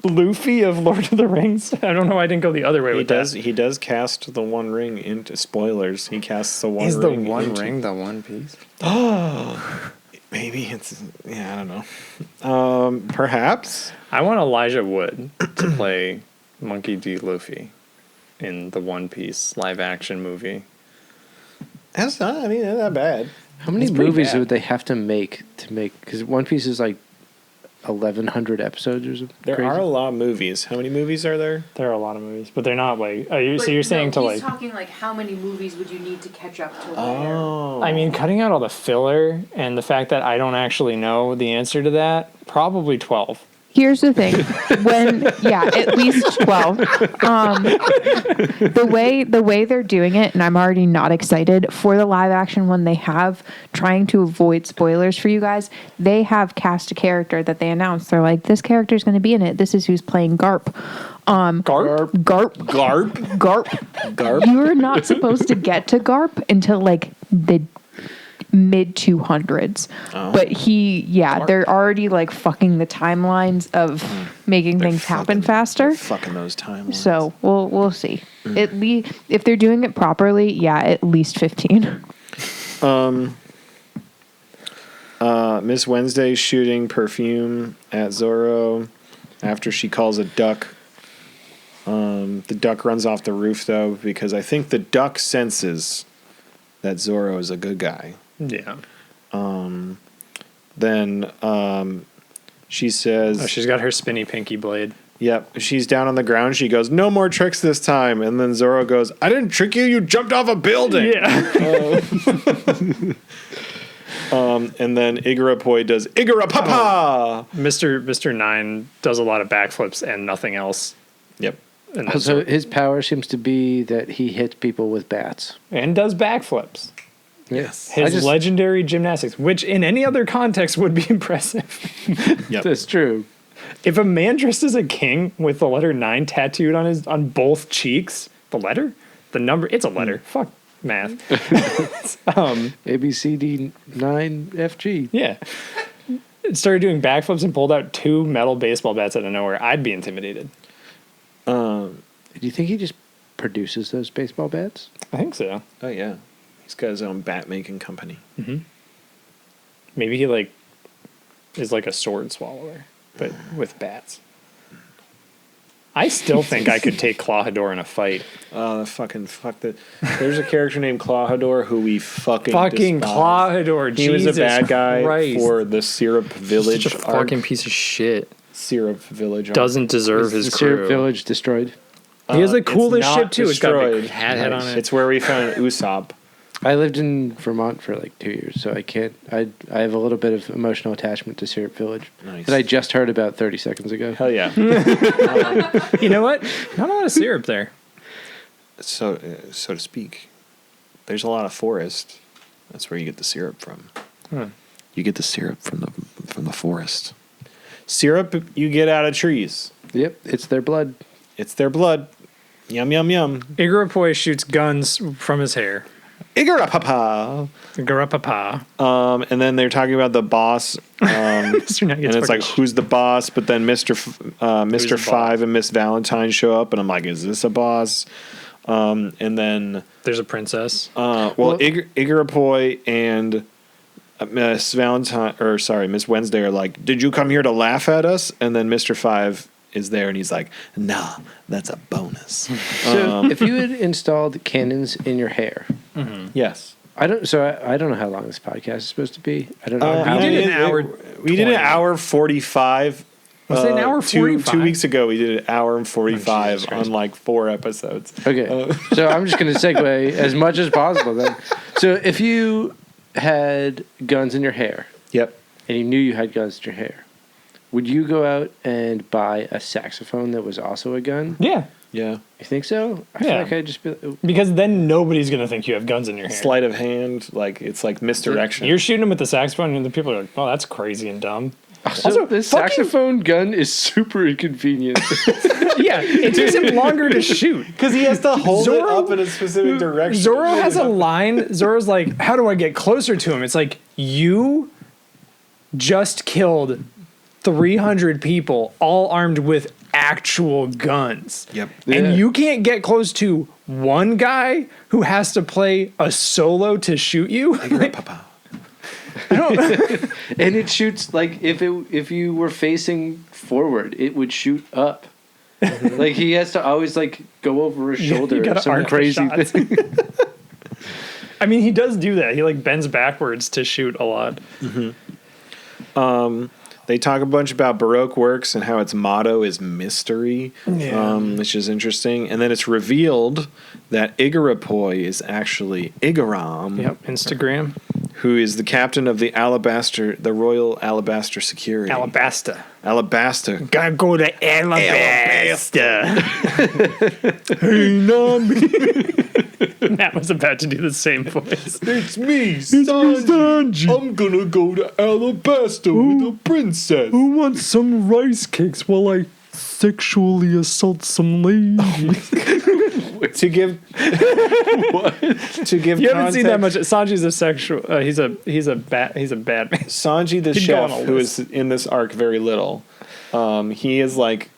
Luffy of Lord of the Rings? I don't know why I didn't go the other way He with does. that. He does cast the One Ring into spoilers. He casts the One Is the Ring. One into- Ring the One Piece? Maybe it's. Yeah, I don't know. Perhaps. I want Elijah Wood to play Monkey D. Luffy in the One Piece live action movie. That's not. I mean, not that bad. How many It's pretty movies bad. would they have to make? Because One Piece is like 1,100 episodes or something. There crazy. are a lot of movies. How many movies are there? There are a lot of movies, but they're not like. So you're But saying no, to he's like. talking like how many movies would you need to catch up to? Oh. I mean, cutting out all the filler and the fact that I don't actually know the answer to that, probably 12. Here's the thing. At least 12. The way they're doing it, and I'm already not excited for the live action one they have, trying to avoid spoilers for you guys, they have cast a character that they announced. They're like, this character's going to be in it. This is who's playing Garp. Garp? Garp. Garp. Garp. Garp. You're not supposed to get to Garp until like the mid 200s. But they're already like fucking the timelines of making things happen faster. Fucking those timelines. So we'll see. At least if they're doing it properly, at least 15. Miss Wednesday shooting perfume at Zoro after she calls a duck. The duck runs off the roof though because I think the duck senses that Zoro is a good guy. Yeah. Then she says, Oh, she's got her spinny pinky blade. "Yep." She's down on the ground. She goes, "No more tricks this time." And then Zoro goes, "I didn't trick you. You jumped off a building." Yeah. And then Igarapoi does Igara Papa. Mr. Nine does a lot of backflips and nothing else. Yep. And, that's- Also, his power seems to be that he hits people with bats. and does backflips. Yes. His legendary gymnastics, which in any other context would be impressive. Yep. That's true. If a man dressed as a king with the letter 9 tattooed on both cheeks, the number, it's a letter. Fuck math. A, B, C, D, 9, F, G. Yeah. Started doing backflips and pulled out 2 metal baseball bats out of nowhere. I'd be intimidated. Do you think he just produces those baseball bats? I think so. Oh yeah. He's got his own bat making company. Maybe he like is like a sword swallower, but with bats. I still think I could take Clawhador in a fight. Fuck that. There's a character named Clawhador who we fucking despise. Clawhador. He was a bad guy Christ. for the Syrup Village Such a arc. fucking piece of shit. Syrup Village arc. Doesn't deserve Is his the Syrup crew. Village destroyed? He has the It's coolest not ship too. It's got a destroyed. big hat head on it. It's where we found Usopp. I lived in Vermont for like 2 years, so I can't. I have a little bit of emotional attachment to Syrup Village Nice. that I just heard about 30 seconds ago. Hell yeah. You know what? Not a lot of syrup there. so to speak. There's a lot of forest. That's where you get the syrup from. You get the syrup from the forest. Syrup you get out of trees. Yep, it's their blood. It's their blood. Yum yum yum. Igarapoi shoots guns from his hair. Igarapapa. Igarapapa. And then they're talking about the boss. Mr. Knight And gets it's like, fucking who's the boss? But then Mr. the Five and Miss Valentine show up, and I'm like, is this a boss? And then, there's a princess. Igarapoi and Miss Wednesday are like, did you come here to laugh at us? And then Mr. Five is there, and he's like, nah, that's a bonus. So if you had installed cannons in your hair, Yes. I don't know how long this podcast is supposed to be. I don't know. we did an hour We did an 20. hour 45. Was it an hour 45? 2 weeks ago, we did an hour and 45 Jesus Christ. on like 4 episodes. Okay, so I'm just going to segue as much as possible then. So if you had guns in your hair Yep. and you knew you had guns in your hair, would you go out and buy a saxophone that was also a gun? Yeah. Yeah. You think so? I feel Yeah. like I'd just be Because then nobody's going to think you have guns in your hair. Sleight of hand, like it's like misdirection. You're shooting them with the saxophone, and the people are like, oh, that's crazy and dumb. Also, this saxophone gun is super inconvenient. Yeah, it takes him longer to shoot. Because he has to hold Zoro- it up in a specific direction. Zoro has a line. Zoro's like, how do I get closer to him? It's like, you just killed 300 people, all armed with actual guns. Yep. Yeah. And you can't get close to one guy who has to play a solo to shoot you? Papa. And it shoots like if you were facing forward, it would shoot up. Like he has to always like go over his shoulder you or gotta some arc the crazy shots. thing. I mean, he does do that. He like bends backwards to shoot a lot. They talk a bunch about Baroque works and how its motto is mystery, which is interesting. And then it's revealed that Igarapoi is actually Igaram, Yep, Instagram. who is the captain of the Royal Alabaster Security. Alabasta. Alabasta. Gotta go to Alabasta. Hey, Nami. Matt was about to do the same voice. It's me, Sanji. I'm gonna go to Alabasta with a princess. Who wants some rice cakes while I sexually assault some ladies? To give You haven't seen that much. Sanji's a sexual. He's a bad man. Sanji the Keep chef, going, who Elvis. is in this arc very little, he is like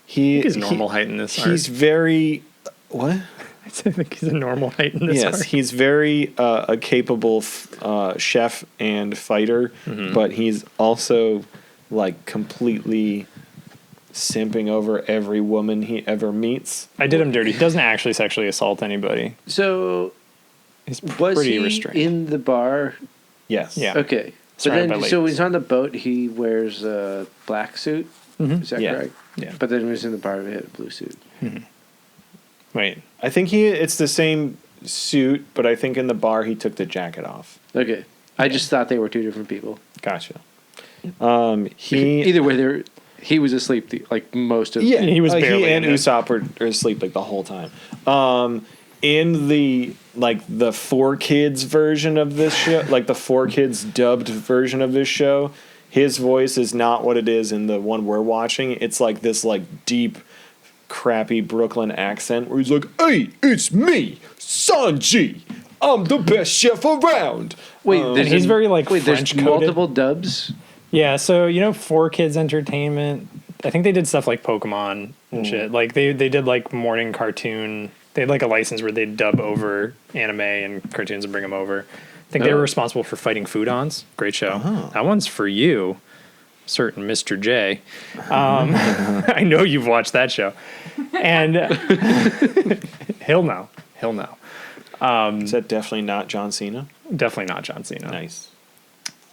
He's normal height in this He's arc. very what? I think he's a normal height in this Yes, arc. he's very a capable chef and fighter, but he's also like completely simping over every woman he ever meets. I did him dirty. He doesn't actually sexually assault anybody. So He's was pretty he restrained. in the bar? Yes. Yeah. Okay. But Surrounded then, by so when ladies. he's on the boat, he wears a black suit. Is that Yeah. correct? Yeah. But then when he's in the bar, he had a blue suit. Wait. I think it's the same suit, but I think in the bar he took the jacket off. Okay. I just thought they were two different people. Gotcha. He Either way, he was asleep like most of. Yeah, He was barely he and in it. Usopp were asleep like the whole time. In the the 4Kids version of this show, like the 4Kids dubbed version of this show, his voice is not what it is in the one we're watching. It's like this deep, crappy Brooklyn accent where he's like, "Hey, it's me, Sanji. I'm the best chef around." Wait, And he's very like wait. French There's coded. multiple dubs. Yeah, so 4Kids Entertainment. I think they did stuff like Pokemon and shit. Like they did like morning cartoon. They had like a license where they'd dub over anime and cartoons and bring them over. I think they were responsible for Fighting Foodons. Great show. That one's for you, certain Mr. J. I know you've watched that show, and he'll know. He'll know. Is that definitely not John Cena? Definitely not John Cena. Nice.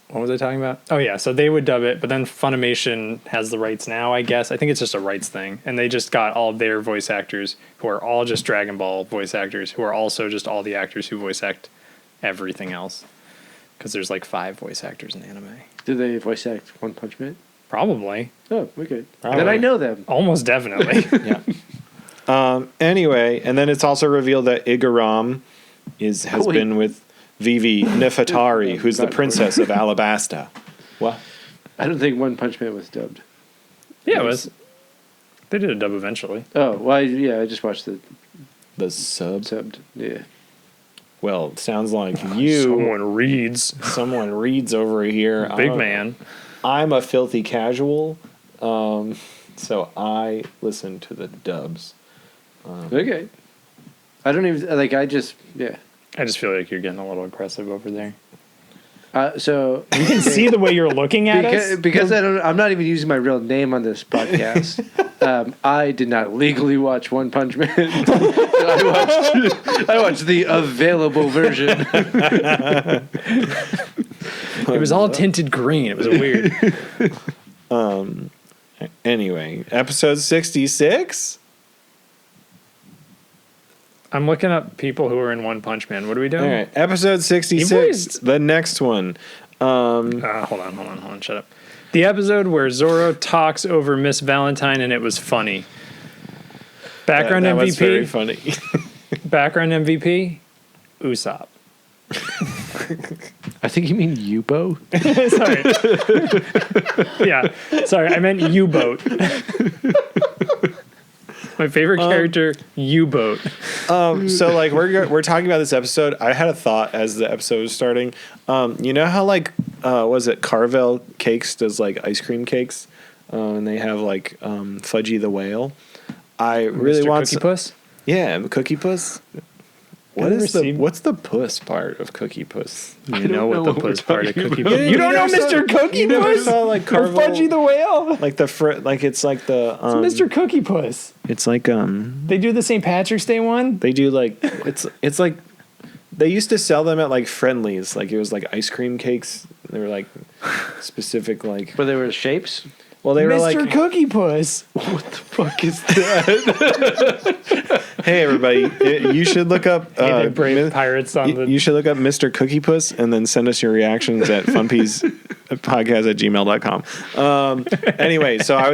what was I talking about? Oh yeah, so they would dub it, but then Funimation has the rights now, I guess. I think it's just a rights thing, and they just got all their voice actors who are all just Dragon Ball voice actors, who are also just all the actors who voice act everything else. Because there's like 5 voice actors in anime. Do they voice act One Punch Man? Probably, Oh, okay. Probably. Then I know them. almost definitely. Yeah. Anyway, and then it's also revealed that Igaram has wait. been with Vivi Nefertari, who's the princess of Alabasta. What? I don't think One Punch Man was dubbed. Yeah, it was. They did a dub eventually. Oh, well, I just watched the The sub? subbed. Yeah. Well, it sounds like Someone reads. someone reads over here. Big man. I'm a filthy casual, so I listen to the dubs. Okay. I don't even, like, I just feel like you're getting a little aggressive over there. So You can see the way you're looking at us. because I'm not even using my real name on this podcast. I did not legally watch One Punch Man. I watched the available version. It was all tinted green. It was weird. Anyway, episode 66? I'm looking up people who are in One Punch Man. What are we doing? All right, episode 66, voiced- the next one. Hold on. Shut up. The episode where Zoro talks over Miss Valentine and it was funny. Background that MVP. was very funny. Background MVP. Usopp. I think you mean Yubo. Sorry. Yeah. Sorry, I meant U-boat. My favorite character, U-boat. So like we're talking about this episode. I had a thought as the episode was starting. You know how like was it Carvel Cakes does like ice cream cakes, and they have like Fudgy the Whale. I really Mr. want Cookie Puss? Yeah, Cookie Puss. What I've is never the seen- what's the puss part of Cookie Puss? You know what the puss part of Cookie Puss. You You don't know never saw- Mr. Cookie you never Puss? saw, like, Or Carvel- Fudgy the Whale? Like the like it's like the It's Mr. Cookie Puss. It's like They do the St. Patrick's Day one. they do like it's like they used to sell them at like Friendlies. Like it was like ice cream cakes. They were like specific like But they were shapes. well they were Mr. like Cookie Puss. Fuck is that? hey everybody you should look up Hey, the brave Mi- pirates on the. you should look up Mr. Cookie Puss and then send us your reactions at funpeaspodcast@gmail.com. Anyway, so I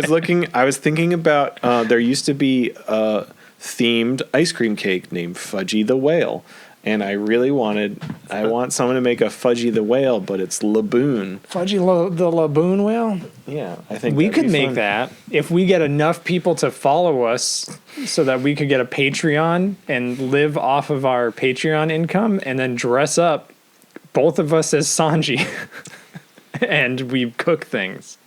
was thinking about there used to be a themed ice cream cake named Fudgy the Whale. And I want someone to make a Fudgy the Whale, but it's Laboon. Fudgy the Laboon Whale? Yeah, I think We that'd could be make fun. that if we get enough people to follow us so that we could get a Patreon and live off of our Patreon income and then dress up both of us as Sanji and we cook things.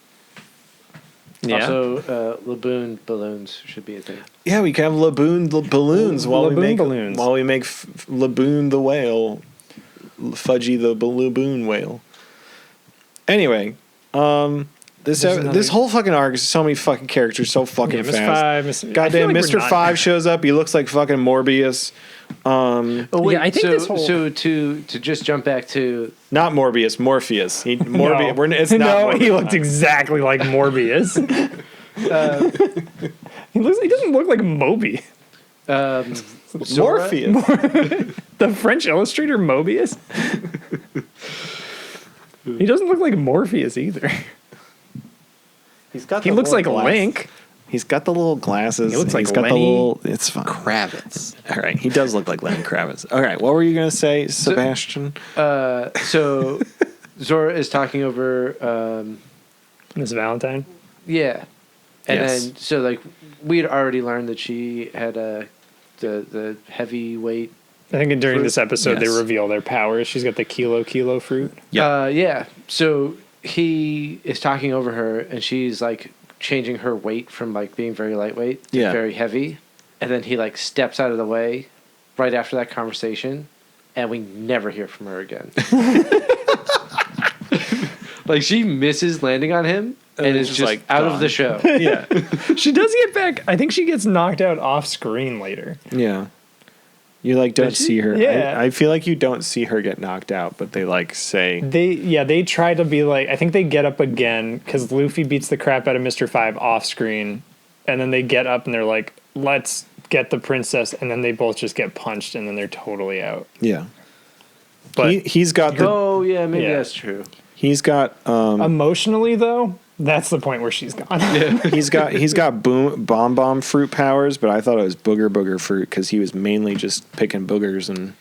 Yeah. Also, Laboon balloons should be a thing. Yeah, we can have Laboon balloons while we Laboon make balloons. Laboon the whale, Fudgy the Laboon whale. Anyway, this whole fucking arc is so many fucking characters, so fucking Yeah, Miss fast. Five, Miss- I Goddamn, feel like Mr. we're not- Five shows up. He looks like fucking Morbius. Oh wait, Yeah, I think so, this whole- so to just jump back to Not Morbius, Morpheus. Morbius. No. It's not. No, Morbius. he looked exactly like Morbius. He doesn't look like Moby. Zora? Morpheus. The French illustrator Mobius? He doesn't look like Morpheus either. He's got. He the looks little like glass- Link. He's got the little glasses. He looks He's like got Lenny the little. It's fine. Kravitz. All right, he does look like Lenny Kravitz. All right, what were you gonna say, Sebastian? So Zora is talking over Miss Valentine. yeah. And Yes. then so like we had already learned that she had the heavyweight I think during Fruit. this episode they Yes. reveal their powers. She's got the kilo fruit. yeah. So he is talking over her and she's like changing her weight from like being very lightweight to Yeah. very heavy. And then he like steps out of the way right after that conversation and we never hear from her again. Like she misses landing on him and And is it's just like out of gone. the show. Yeah, She does get back. I think she gets knocked out off screen later. yeah. You like don't Does she? see her. Yeah. I feel like you don't see her get knocked out, but they like say They try to be like, I think they get up again because Luffy beats the crap out of Mr. Five off screen, and then they get up and they're like, let's get the princess, and then they both just get punched and then they're totally out. yeah. But He's got the Oh yeah, maybe Yeah. that's true. he's got emotionally though, that's the point where she's gone. he's got bomb fruit powers, but I thought it was booger fruit because he was mainly just picking boogers and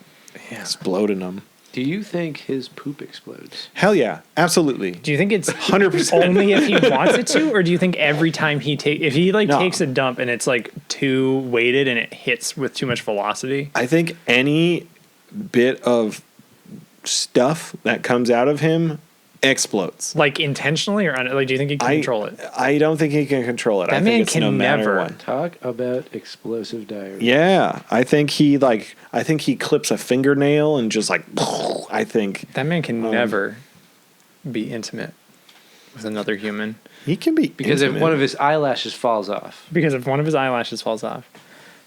exploding them. Do you think his poop explodes? Hell yeah, absolutely. Do you think it's 100%. only if he wants it to, or do you think every time if he No. takes a dump and it's like too weighted and it hits with too much velocity? I think any bit of stuff that comes out of him explodes. Like intentionally or like, do you think he can control it? I don't think he can control it. I That think man it's can no matter never. what. Talk about explosive diarrhea. Yeah, I think he clips a fingernail and just like I think That man can never be intimate with another human he can be Because if intimate. one of his eyelashes falls off. because if one of his eyelashes falls off,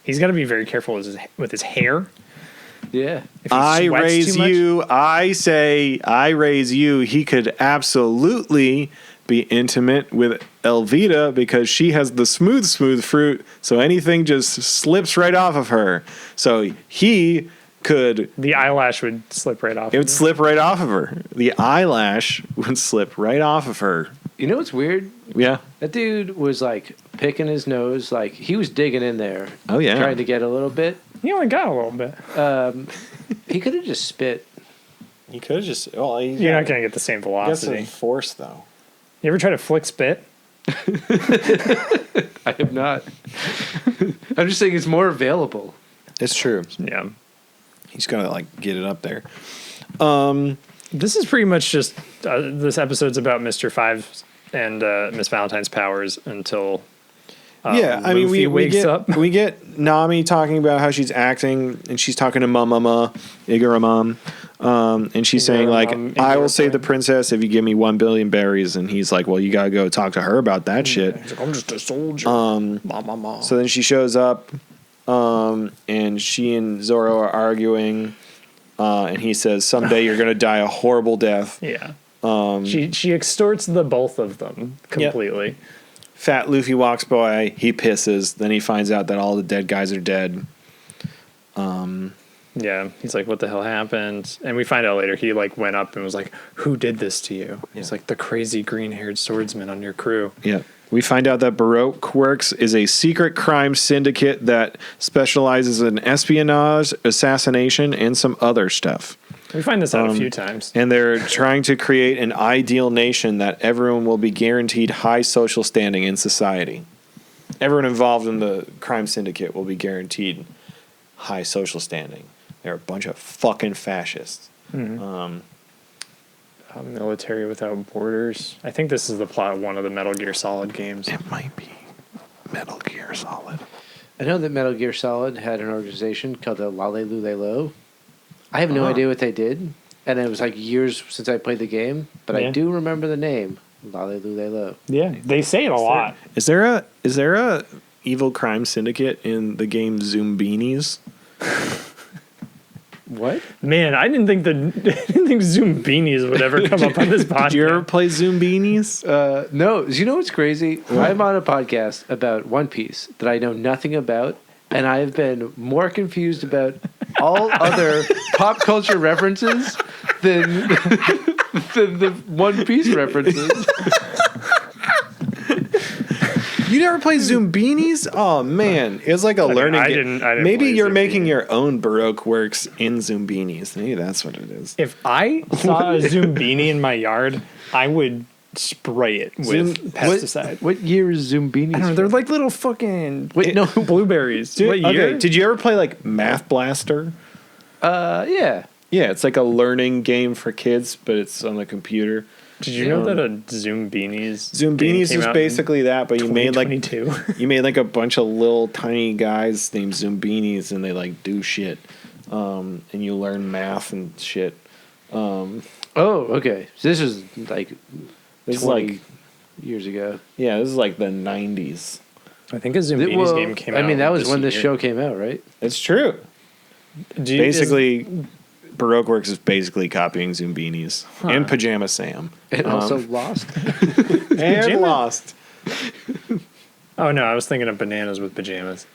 he's got to be very careful with his hair. Yeah. If he I sweats raise too much- you. I say I raise you. He could absolutely be intimate with Elvita because she has the smooth fruit, so anything just slips right off of her. So he could. The eyelash would slip right off. It would slip right off of her. The eyelash would slip right off of her. You know what's weird? Yeah. That dude was like picking his nose, like he was digging in there. Oh, yeah. Trying to get a little bit. He only got a little bit. He could have just spit. He could have just. Well, You're not going to get the same velocity. force though. You ever try to flick spit? I have not. I'm just saying it's more available. It's true. Yeah. He's got to like get it up there. This is pretty much just this episode's about Mr. Five and Miss Valentine's powers until Yeah, I mean, Luffy we wakes get up. we get Nami talking about how she's acting, and she's talking to Mama Igaramam, and she's saying like, Igaramam, "I will save the Igaramam. princess if you give me 1 billion berries." And he's like, "Well, you gotta go talk to her about that shit." He's like, I'm just a soldier. So then she shows up, and she and Zoro are arguing, and he says, "Someday you're gonna die a horrible death." Yeah. She extorts the both of them completely. Fat Luffy walks by, he pisses, then he finds out that all the dead guys are dead. Yeah. He's like, what the hell happened? And we find out later he like went up and was like, who did this to you? He's like, the crazy green-haired swordsman on your crew. Yeah. We find out that Baroque Works is a secret crime syndicate that specializes in espionage, assassination, and some other stuff. We find this out a few times. And they're trying to create an ideal nation that everyone will be guaranteed high social standing in society. Everyone involved in the crime syndicate will be guaranteed high social standing. They're a bunch of fucking fascists. Military Without Borders. I think this is the plot of one of the Metal Gear Solid games. It might be Metal Gear Solid. I know that Metal Gear Solid had an organization called the Lale Lule Lo. I have no idea what they did, and it was like years since I played the game, but I Yeah. do remember the name Lale Lule Lo. Yeah, they say it a lot. Is there a evil crime syndicate in the game Zoombinis? What? Man, I didn't think Zoombinis would ever come up on this podcast. Did you ever play Zoombinis? No. You know what's crazy? I'm on a podcast about One Piece that I know nothing about, and I've been more confused about all other pop culture references than the One Piece references. You never played Zoombinis? Oh man, it was like a learning I game. didn't Maybe play you're making Zoombinis. your own Baroque Works in Zoombinis. Maybe that's what it is. If I saw a Zoombini in my yard, I would spray it with pesticide. What year is Zoombinis? I don't know, they're like little fucking Wait, no. blueberries. What year? Okay, did you ever play like Math Blaster? Yeah. Yeah, it's like a learning game for kids, but it's on the computer. Did you know that a Zoombinis Zoombinis is basically that, but you made like 2022? you made like a bunch of little tiny guys named Zoombinis, and they like do shit, and you learn math and shit. Oh, okay. So this is like This is 20 like years ago. yeah, this is like the 90s. I think a Zoombinis game came out. I mean, that was this when this year. show came out, right? It's true. Basically, Baroque Works is basically copying Zumbinis and Pajama Sam. And also Lost. And Lost. Oh no, I was thinking of Bananas with Pajamas.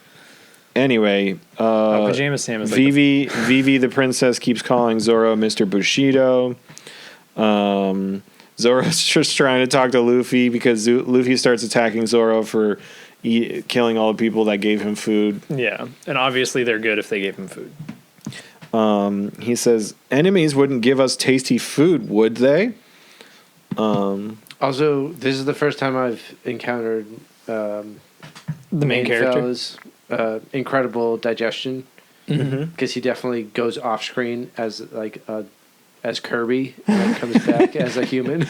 Anyway, Pajama Sam is like Vivi the princess keeps calling Zoro Mr. Bushido. Zoro's just trying to talk to Luffy because Luffy starts attacking Zoro for killing all the people that gave him food. Yeah, and obviously they're good if they gave him food. He says, enemies wouldn't give us tasty food, would they? Also, this is the first time I've encountered The main character. fella's incredible digestion, because he definitely goes off screen as like as Kirby and then comes back as a human.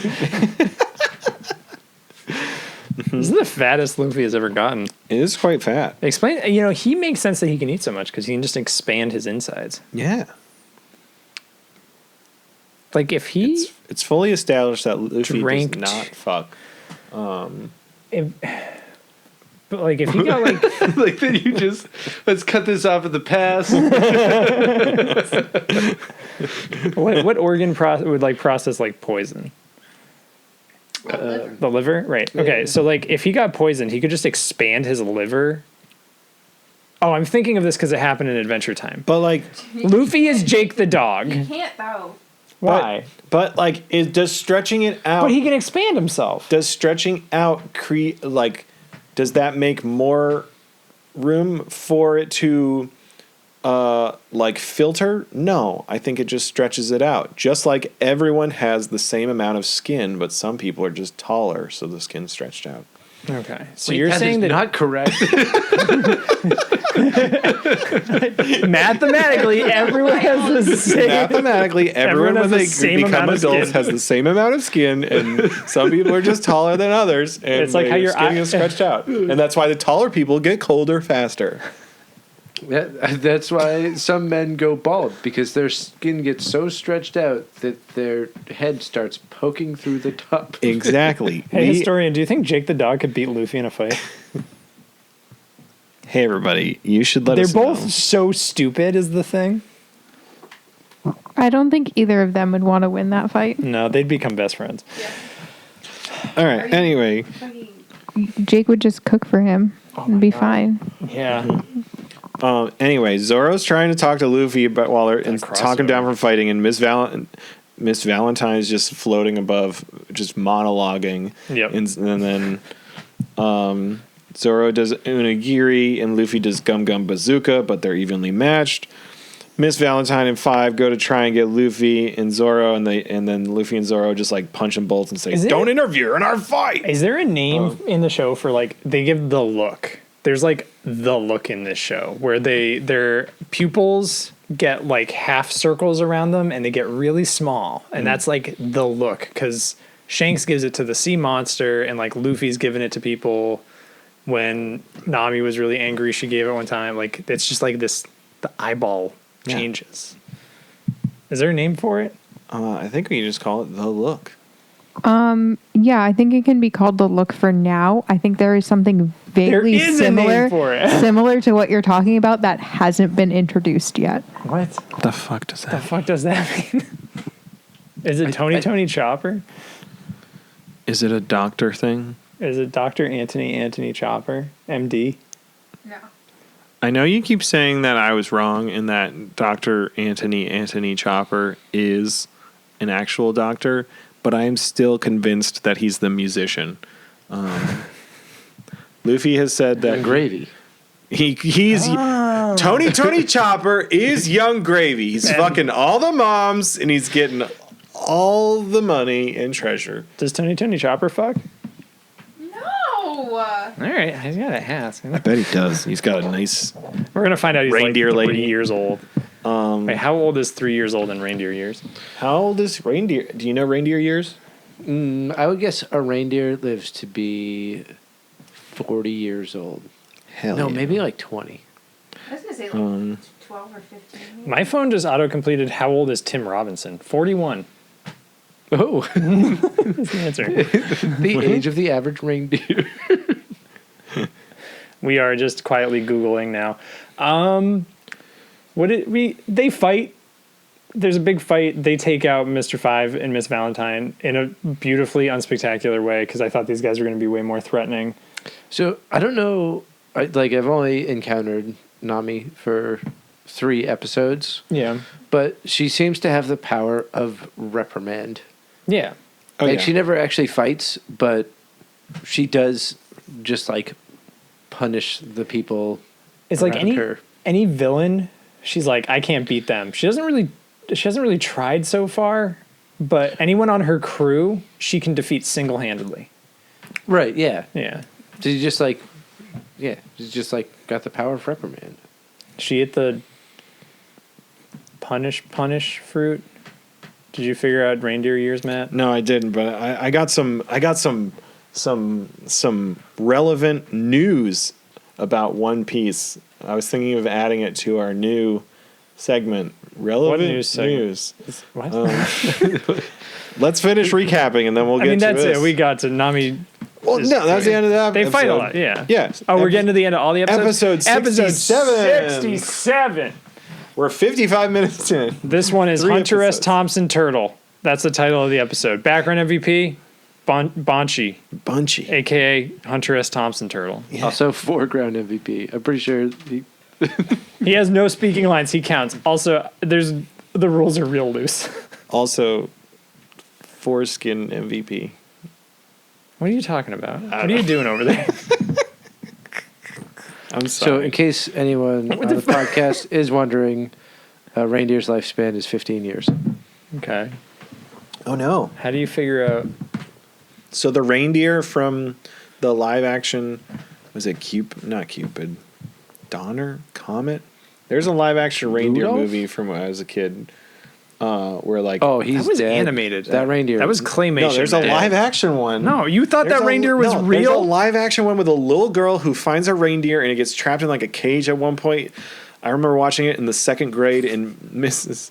This is the fattest Luffy has ever gotten. It is quite fat. Explain, he makes sense that he can eat so much because he can just expand his insides. Yeah. Like if he, It's fully established that Luffy Drank does not fuck. but like if he got like, Like then you just let's cut this off at the pass. what organ would like process like poison? The liver, right? Okay, so like if he got poisoned, he could just expand his liver. Oh, I'm thinking of this because it happened in Adventure Time. But like, Luffy is Jake the dog. Can't though. Why? but like, does stretching it out? But he can expand himself. Does stretching out does that make more room for it to filter? No, I think it just stretches it out. Just like everyone has the same amount of skin, but some people are just taller, so the skin's stretched out. Okay, so you're saying that not correct. mathematically everyone has the same. Mathematically, everyone Everyone when has they the same become amount of adults skin. has the same amount of skin, and some people are just taller than others. And It's like how their your skin eye- is stretched out, and that's why the taller people get colder faster. That's why some men go bald, because their skin gets so stretched out that their head starts poking through the top. Exactly. Hey, historian, do you think Jake the dog could beat Luffy in a fight? Hey, everybody, you should let They're us both know. so stupid, is the thing. I don't think either of them would want to win that fight. No, they'd become best friends. All right. Anyway, Jake would just cook for him and be fine. Yeah. anyway, Zoro's trying to talk to Luffy about while they're talking down from fighting, and Miss Valentine is just floating above, just monologuing. Yep. And then Zoro does Unagiri and Luffy does Gum Gum Bazooka, but they're evenly matched. Miss Valentine and Five go to try and get Luffy and Zoro, and then Luffy and Zoro just like punch them both and say, "Don't interfere in our fight." Is there a name in the show for like they give the look? There's like the look in this show where their pupils get like half circles around them and they get really small, and that's like the look because Shanks gives it to the sea monster, and like Luffy's giving it to people. When Nami was really angry, she gave it one time. Like it's just like this, the eyeball changes. Is there a name for it? I think we can just call it the look. Yeah, I think it can be called the look for now. I think there is something vaguely There is a name similar for it. similar to what you're talking about that hasn't been introduced yet. What The fuck does the that? fuck does that mean? Is it Tony Chopper? Is it a doctor thing? Is it Dr. Anthony Chopper, MD? No. I know you keep saying that I was wrong and that Dr. Anthony Chopper is an actual doctor, but I am still convinced that he's the musician. Luffy has said that Gravy. he's Tony Chopper is Young Gravy. He's fucking all the moms and he's getting all the money and treasure. Does Tony Chopper fuck? No. All right, I gotta ask. I bet he does. He's got a nice. We're gonna find out he's Reindeer like 3 lady. years old. Wait, how old is 3 years old in reindeer years? How old is reindeer? Do you know reindeer years? I would guess a reindeer lives to be 40 years old. Hell No, yeah. maybe like 20. I was gonna say like 12 or 15. maybe. My phone just auto completed. How old is Tim Robinson? 41. Oh, That's the answer. the age of the average reindeer. We are just quietly Googling now. They fight. There's a big fight. They take out Mr. Five and Miss Valentine in a beautifully unspectacular way because I thought these guys were going to be way more threatening. So I don't know. I've only encountered Nami for 3 episodes. Yeah. But she seems to have the power of reprimand. Yeah. Oh, Like yeah. she never actually fights, but she does just like punish the people. It's like around any villain. She's like, I can't beat them. She hasn't really tried so far, but anyone on her crew, she can defeat single-handedly. Right, yeah. Yeah. She's just got the power of reprimand. She ate the punish fruit. Did you figure out reindeer years, Matt? No, I didn't, but I got some relevant news about One Piece. I was thinking of adding it to our new segment. Relevant news segment? news. What? Let's finish recapping and then we'll get I mean, to that's this. it. We got to Nami. Well, just- no, that's the end of that. They fight a episode. lot, yeah. Yeah. Oh, we're getting to the end of all the episodes? Episode 67. 67. We're 55 minutes in. This one is 3 Hunter S. episodes. Thompson Turtle. That's the title of the episode. Background MVP, Banshee, Bunchy. a.k.a. Hunter S. Thompson Turtle. Yeah. Also, foreground MVP. I'm pretty sure He has no speaking lines. He counts. Also, the rules are real loose. Also, foreskin MVP. What are you talking about? What are you doing over there? I'm So, sorry. in case anyone on the podcast is wondering, a reindeer's lifespan is 15 years. Okay. Oh, no. How do you figure out? So the reindeer from the live action, was it not Cupid, Donner, Comet? There's a live action reindeer Rudolph? movie from when I was a kid, where like Oh, he's That was dead. animated. That reindeer. That was claymation. no, there's a man. live action one. No, you thought There's that a- reindeer was no, There's a real? live action one with a little girl who finds a reindeer and it gets trapped in like a cage at one point. I remember watching it in the 2nd grade in Mrs.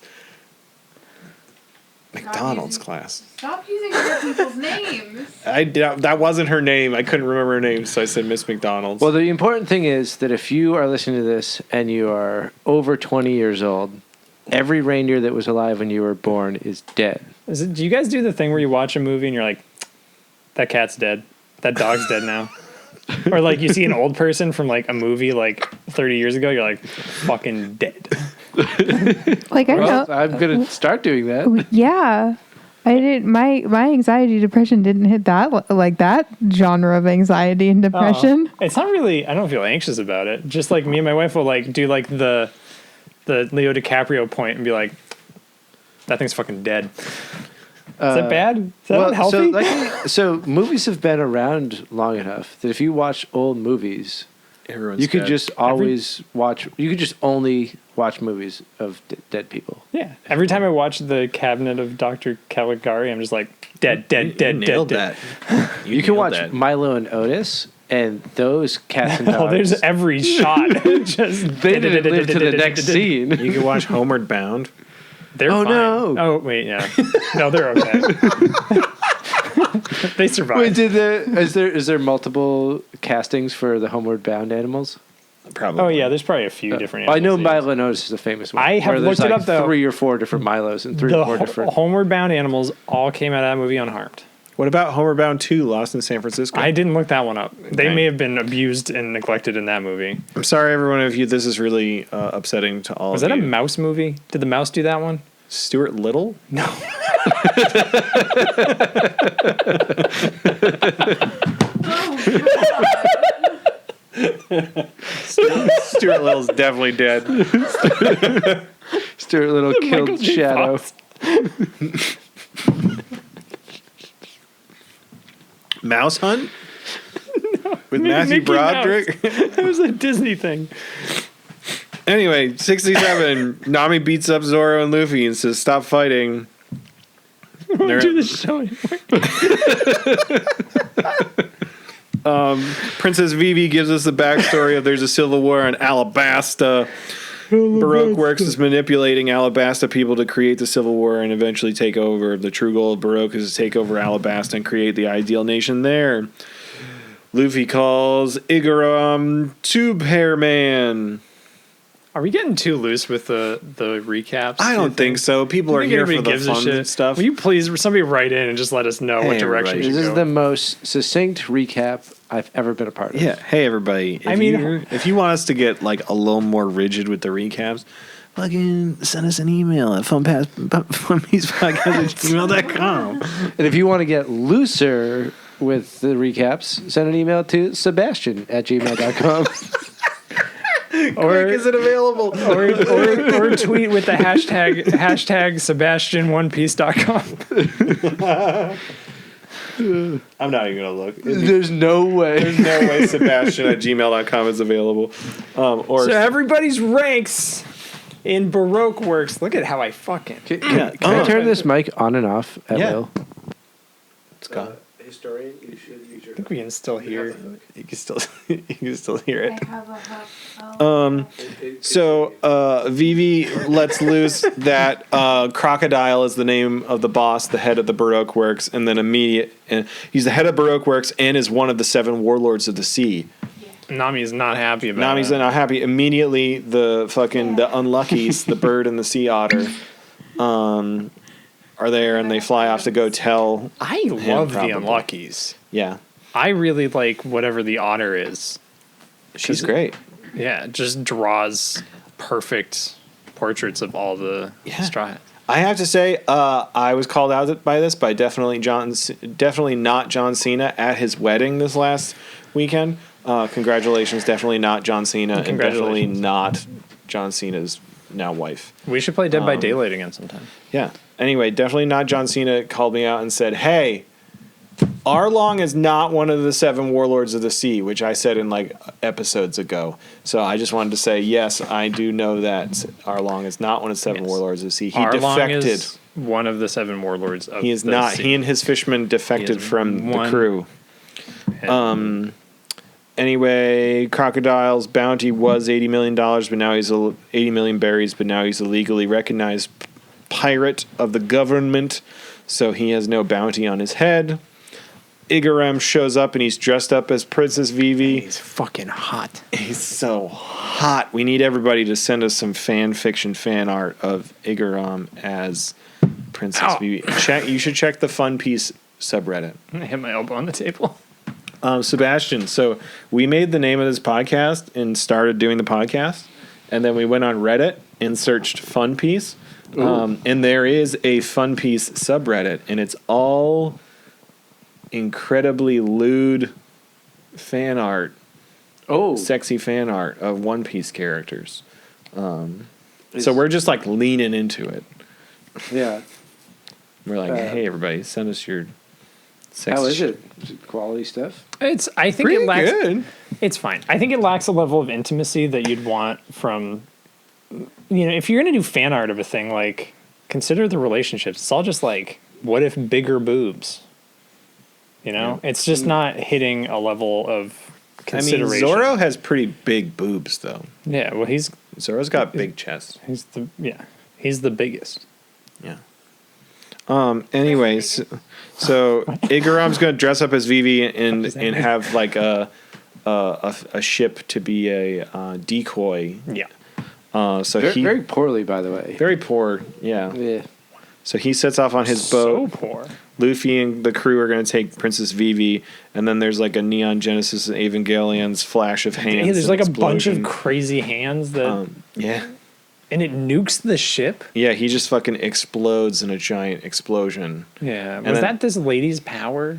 McDonald's using- class. Stop using other people's names. That wasn't her name. I couldn't remember her name, so I said Miss McDonald's. Well, the important thing is that if you are listening to this and you are over 20 years old, every reindeer that was alive when you were born is dead. Do you guys do the thing where you watch a movie and you're like, that cat's dead. That dog's dead now. Or like you see an old person from like a movie like 30 years ago, you're like, fucking dead. Like I Well, know. I'm going to start doing that. Yeah. I didn't. My anxiety depression didn't hit that like that genre of anxiety and depression. It's not really, I don't feel anxious about it. Just like me and my wife will like do like the Leo DiCaprio point and be like, that thing's fucking dead. Is that bad? Is that unhealthy? So movies have been around long enough that if you watch old movies, Everyone's you could dead. just always watch. You could just only watch movies of dead people. Yeah. Every time I watch The Cabinet of Dr. Caligari, I'm just like, dead. nailed dead. that. You can watch that. Milo and Otis, and those cats and dogs. Oh, there's every shot. Just they didn't live to the next scene. You can watch Homeward Bound. They're Oh, fine. no. Oh wait, yeah. No, they're okay. They survived. Wait, is there multiple castings for the Homeward Bound animals? Probably. Oh yeah, there's probably a few different. I know animals they use. Milo and Otis is a famous one. I have where there's looked it like up, though. 3 or 4 different Milos and 3 The or 4 different. Homeward Bound animals all came out of that movie unharmed. What about Homeward Bound 2, Lost in San Francisco? I didn't look that one up. They Okay. may have been abused and neglected in that movie. I'm sorry, everyone. If you, this is really upsetting to all Was of that a you. mouse movie? Did the mouse do that one? Stuart Little? No. Stuart Little's definitely dead. Stuart Little killed Michael J. Shadow. Fox. Mouse Hunt? With Mickey Matthew Mouse. Broderick? That was a Disney thing. Anyway, 67. Nami beats up Zoro and Luffy and says, stop fighting. They're- Do the show anymore. Princess Vivi gives us the backstory of there's a civil war in Alabasta. Baroque works is manipulating Alabasta people to create the civil war and eventually take over. The true goal of Baroque is to take over Alabasta and create the ideal nation there. Luffy calls Igaram Tube Hair Man. Are we getting too loose with the recaps? I do you don't think so. People Do are you here think for the anybody gives a fun shit? stuff. Will you please, somebody write in and just let us know what Hey, direction we everybody. should This is go? the most succinct recap I've ever been a part of. Yeah. Hey, everybody. If you want us to get like a little more rigid with the recaps, fucking send us an email at funpiecepodcast@gmail.com. And if you want to get looser with the recaps, send an email to Sebastian@gmail.com. Or Is it available? or tweet with the hashtag SebastianOnePiece.com. I'm not even gonna look. There's no way. There's no way Sebastian@gmail.com is available. Or So everybody's ranks in Baroque works. Look at how I fucking. Can I turn this mic on and off at Yeah. will? it's gone. Historian, you should use your. I think we can still hear. You can still hear it. I have a hub. So Vivi lets loose that Crocodile is the name of the boss, the head of the Baroque Works, and then and he's the head of Baroque Works and is one of the 7 warlords of the sea. Nami's not happy about Nami's it. not happy. Immediately, the unluckies, the bird and the sea otter, are there, and they fly off to go tell. I love the probably. Unluckies. Yeah, I really like whatever the otter is. she's great. Yeah, it just draws perfect portraits of all the straw hats. I have to say, I was called out by this by definitely not John Cena at his wedding this last weekend. Congratulations, definitely not John Cena, and definitely Congratulations. not John Cena's now wife. We should play Dead by Daylight again sometime. Yeah. Anyway, definitely not John Cena called me out and said, "Hey, Arlong is not one of the 7 warlords of the sea," which I said in like episodes ago. So I just wanted to say, yes, I do know that Arlong is not one of the 7 Yes. warlords of the sea. He Arlong defected. is one of the 7 warlords of He is the not. sea. He and his fishermen defected is from the one- crew. Anyway, Crocodile's bounty was $80 million, but now he's 80 million berries, but now he's a legally recognized pirate of the government, so he has no bounty on his head. Igaram shows up and he's dressed up as Princess Vivi. He's fucking hot. He's so hot. We need everybody to send us some fan fiction fan art of Igaram as Princess Ow. Vivi. You should check the Fun Piece subreddit. I hit my elbow on the table. Sebastian, so we made the name of this podcast and started doing the podcast, and then we went on Reddit and searched Fun Piece, and there is a Fun Piece subreddit, and it's all incredibly lewd fan art, sexy fan art of One Piece characters. So we're just like leaning into it. Yeah. We're like, hey, everybody, send us your sexy How is shit. it? Is it quality stuff? I think Pretty it lacks. good. It's fine. I think it lacks a level of intimacy that you'd want from. If you're gonna do fan art of a thing, like consider the relationships. It's all just like, what if bigger boobs? It's just not hitting a level of I mean, consideration. Zoro has pretty big boobs, though. Yeah, well, Zoro's got big chest. he's the biggest. Yeah. Anyways, so Igaram's gonna dress up as Vivi and have like a ship to be a decoy. Yeah. So Very, he very poorly, by the way. very poor. Yeah. Yeah. So he sets off on his So boat. poor. Luffy and the crew are gonna take Princess Vivi, and then there's like a Neon Genesis and Evangelion's flash of hands. Yeah, there's and like a bunch of explosion. crazy hands that, Yeah. and it nukes the ship. Yeah, he just fucking explodes in a giant explosion. Yeah, was then- that this lady's power?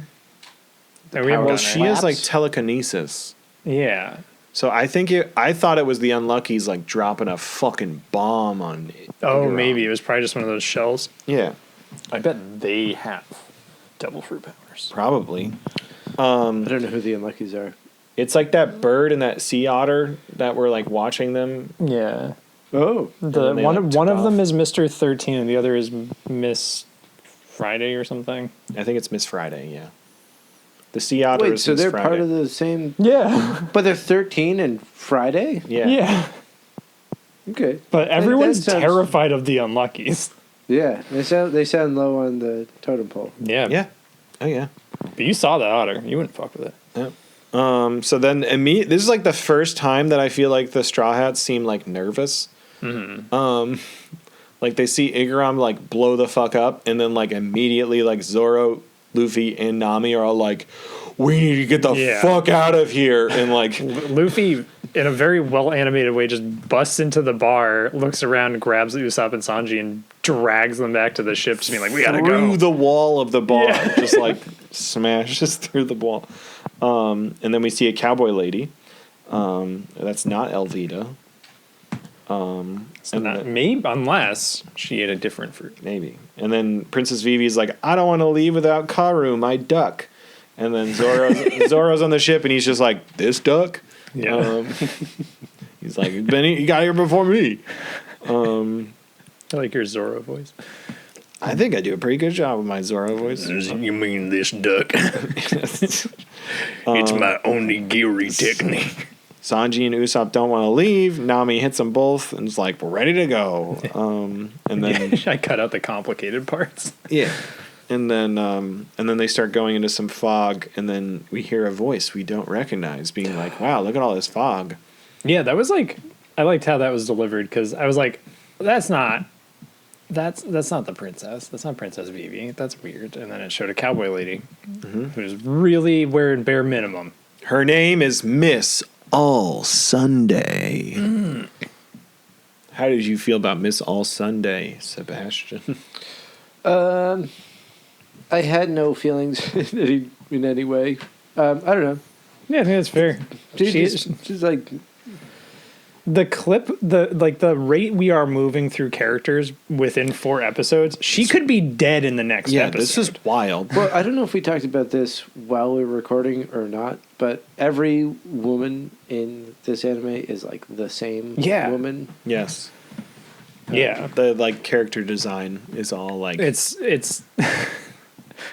That we haven't Well, gotten she it? has like telekinesis. Yeah. So I thought it was the Unluckies like dropping a fucking bomb on. Oh, Igaram. maybe it was probably just one of those shells. Yeah, I bet they have devil fruit powers. probably. I don't know who the Unluckies are. It's like that bird and that sea otter that were like watching them. Yeah. Oh. The then they, one like, one took of them off. is Mr. 13 and the other is Miss Friday or something. I think it's Miss Friday. Yeah, the sea otter Wait, is so Miss they're Friday. part of the same. Yeah. But they're 13 and Friday? Yeah. Yeah. Okay. But everyone's that sounds- terrified of the Unluckies. Yeah. They sound low on the totem pole. Yeah. Yeah. Oh yeah. But you saw the otter. You wouldn't fuck with it. Yeah. So then this is like the first time that I feel like the Straw Hats seem like nervous. Like they see Igaram like blow the fuck up, and then like immediately like Zoro, Luffy, and Nami are all like, "We need to get the fuck out of here!" And like Luffy, in a very well animated way, just busts into the bar, looks around, grabs Usopp and Sanji, and drags them back to the ship, just being like, "We gotta go." Through the wall of the bar, just like smashes through the wall. And then we see a cowboy lady. That's not Elvita. So not me, unless she ate a different fruit. Maybe. And then Princess Vivi's like, "I don't want to leave without Karu, my duck." And then Zoro's on the ship, and he's just like, "This duck?" Yeah. He's like, "Benny, you got here before me." I like your Zoro voice. I think I do a pretty good job with my Zoro voice. You mean this duck? It's my onigiri technique. Sanji and Usopp don't want to leave. Nami hits them both and is like, "We're ready to go." And then I cut out the complicated parts. yeah, and then they start going into some fog, and then we hear a voice we don't recognize, being like, "Wow, look at all this fog." Yeah, that was like, I liked how that was delivered, because I was like, that's not the princess. That's not Princess Vivi. That's weird. And then it showed a cowboy lady who's really wearing bare minimum. Her name is Miss All Sunday. How did you feel about Miss All Sunday, Sebastian? I had no feelings in any way. I don't know. Yeah, I think that's fair. She's like, the clip, the rate we are moving through characters within 4 episodes, she could be dead in the next episode. This is wild. well, I don't know if we talked about this while we were recording or not, but every woman in this anime is like the same woman. Yes. Yeah. The like character design is all like It's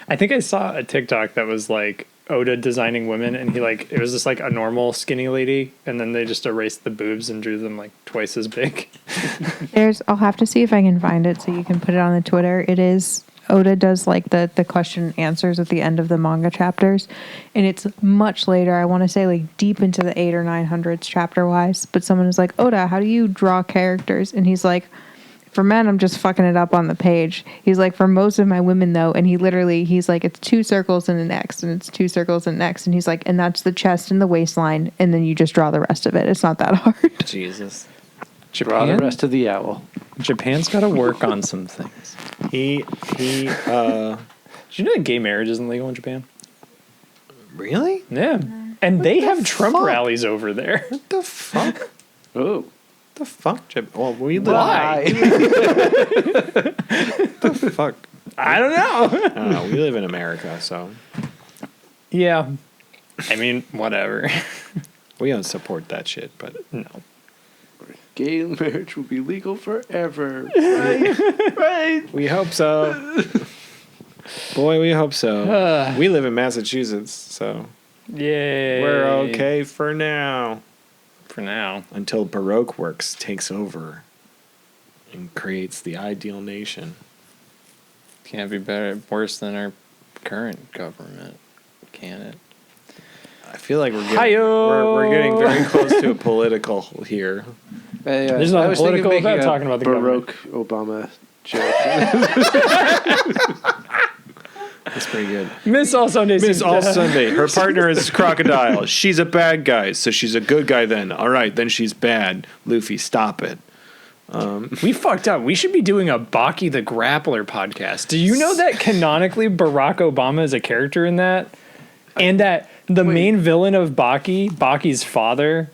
I think I saw a TikTok that was like Oda designing women, and it was just like a normal skinny lady, and then they just erased the boobs and drew them like twice as big. I'll have to see if I can find it so you can put it on the Twitter. It is, Oda does like the question and answers at the end of the manga chapters, and it's much later. I want to say like deep into the 800s or 900s chapter wise, but someone is like, "Oda, how do you draw characters?" And he's like, "For men, I'm just fucking it up on the page." He's like, "For most of my women, though," and he's like, "It's 2 circles and an X, and it's 2 circles and an X," and he's like, "And that's the chest and the waistline, and then you just draw the rest of it. It's not that hard." Jesus. Draw the rest of the owl. Japan's got to work on some things. Did you know that gay marriage isn't legal in Japan? really? Yeah. And they have Trump rallies over there. What the fuck? Oh. The fuck, Jim? Well, we live. Why? The fuck? I don't know. I don't know. We live in America, so Yeah. I mean, whatever. we don't support that shit. But No. Gay marriage will be legal forever. Right? we hope so. Boy, we hope so. We live in Massachusetts, so Yay. we're okay for now. For now. Until Baroque Works takes over and creates the ideal nation. Can't be worse than our current government, can it? I feel like we're Hi-yo! we're getting very close to a political here. There's nothing political about talking about the Baroque Obama joke. That's pretty good. Miss All Sunday. Miss All Sunday. Her partner is Crocodile. She's a bad guy, so she's a good guy then. All right, then she's bad. Luffy, stop it. We fucked up. We should be doing a Baki the Grappler podcast. Do you know that canonically Barack Obama is a character in that? And that the main villain of Baki's father,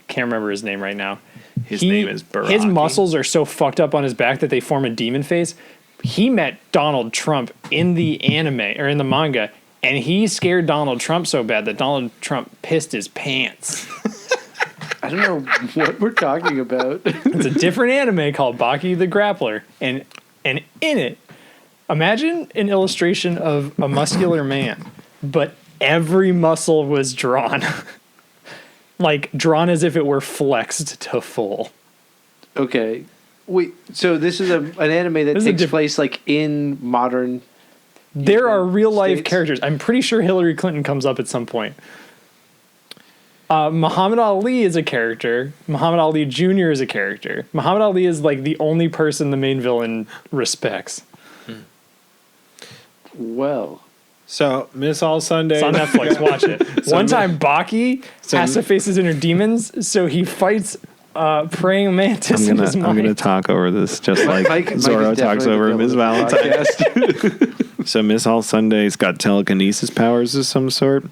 can't remember his name right now. His name is Baraki. His muscles are so fucked up on his back that they form a demon face. He met Donald Trump in the anime or in the manga, and he scared Donald Trump so bad that Donald Trump pissed his pants. I don't know what we're talking about. It's a different anime called Baki the Grappler, and in it, imagine an illustration of a muscular man, but every muscle was drawn. Like drawn as if it were flexed to full. Okay. Wait, so this is an anime that takes place like in modern. There are real life States? characters. I'm pretty sure Hillary Clinton comes up at some point. Muhammad Ali is a character. Muhammad Ali Jr. is a character. Muhammad Ali is like the only person the main villain respects. Well, So Miss All Sunday. It's on Netflix. Watch it. One time, Baki So- has to face his inner demons, so he fights praying mantis in his mind. I'm gonna talk over this just like Mike is Zorro talks definitely over the Miss villain of the Valentine. podcast. So Miss All Sunday's got telekinesis powers of some sort,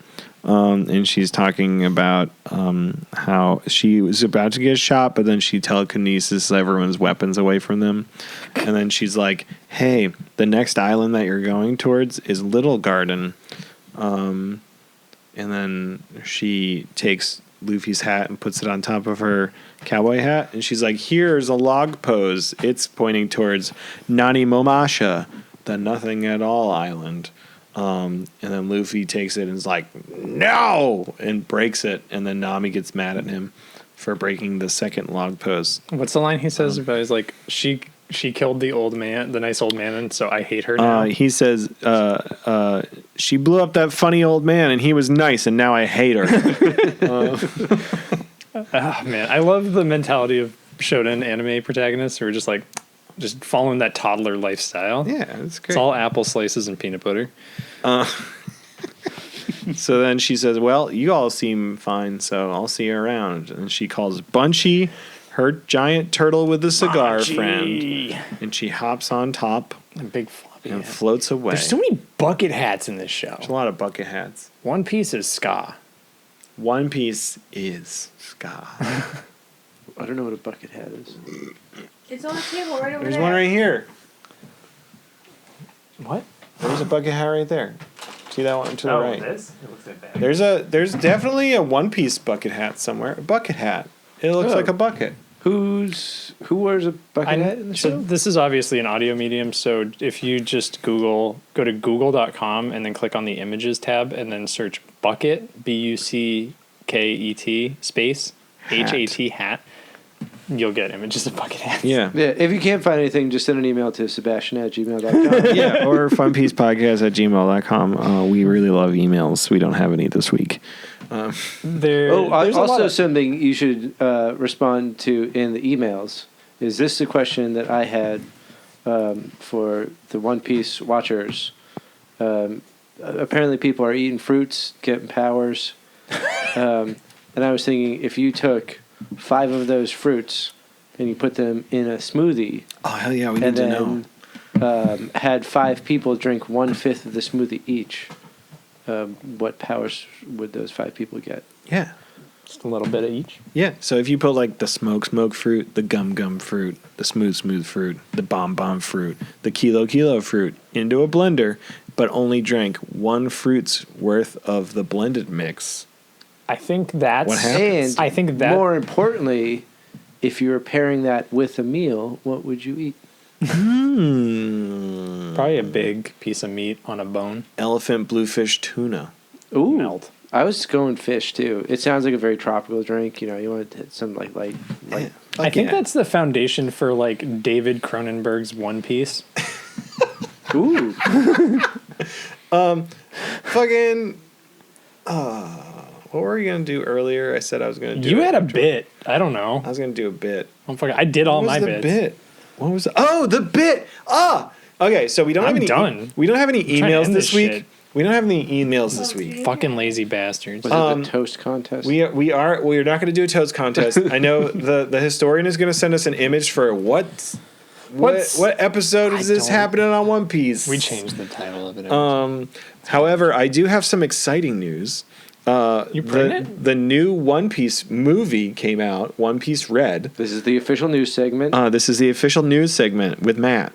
and she's talking about how she was about to get shot, but then she telekinesis everyone's weapons away from them, and then she's like, "Hey, the next island that you're going towards is Little Garden," and then she takes Luffy's hat and puts it on top of her cowboy hat, and she's like, "Here's a log pose. It's pointing towards Nani Momasha, the Nothing at All Island." And then Luffy takes it and is like, "No!" and breaks it, and then Nami gets mad at him for breaking the second log pose. What's the line he says about? He's like, she killed the old man, the nice old man, and so I hate her now. He says, "She blew up that funny old man, and he was nice, and now I hate her." Ah, man, I love the mentality of shonen anime protagonists who are just like, just following that toddler lifestyle. Yeah, it's great. It's all apple slices and peanut butter. So then she says, "Well, you all seem fine, so I'll see you around." And she calls Bunchy her giant turtle with the cigar friend, and she hops on top A big floppy and hat. floats away. There's so many bucket hats in this show. There's a lot of bucket hats. One Piece is ska. One Piece is ska. I don't know what a bucket hat is. It's on the table right over There's there. one right here. What? There's a bucket hat right there. See that one to the right? this? It looks like that. There's definitely a One Piece bucket hat somewhere. A bucket hat. It looks Oh. like a bucket. Who wears a bucket hat in the So show? this is obviously an audio medium, so if you just go to google.com and then click on the images tab and then search bucket, BUCKET space Hat. HAT hat, you'll get images of bucket hats. Yeah. Yeah, if you can't find anything, just send an email to sebastian@gmail.com. Yeah, or funpiecePodcast@gmail.com. We really love emails. We don't have any this week. There's Also, a lot of, something you should respond to in the emails is this the question that I had for the One Piece watchers. Apparently, people are eating fruits, getting powers. And I was thinking if you took 5 of those fruits and you put them in a smoothie Oh, hell yeah, we and need to know. then had 5 people drink 1/5 of the smoothie each, what powers would those 5 people get? Yeah. just a little bit of each. Yeah. So if you put like the smoke fruit, the gum fruit, the smooth fruit, the bomb fruit, the kilo fruit into a blender, but only drank 1 fruit's worth of the blended mix. I think that's What happens? And I think that more importantly, if you were pairing that with a meal, what would you eat? probably a big piece of meat on a bone. Elephant bluefish tuna. Ooh, Melt. I was going fish too. It sounds like a very tropical drink. You know, you want some like light. I think that's the foundation for like David Cronenberg's One Piece. Ooh, Fucking. What were you gonna do earlier? I said I was gonna do. You it had a after- bit. I don't know. I was gonna do a bit. I did all What my was the bits. bit? What was? Oh, the bit. Ah. Okay, so we don't I'm have any. done. We don't have any trying to emails end this this week. shit. We don't have any emails this week. Fucking lazy bastards. was it the toast contest? We're not going to do a toast contest. I know the historian is going to send us an image for what episode is this don't- happening on One Piece? We changed the title of it. However, I do have some exciting news. You pregnant? The new One Piece movie came out, One Piece Red. This is the official news segment. This is the official news segment with Matt.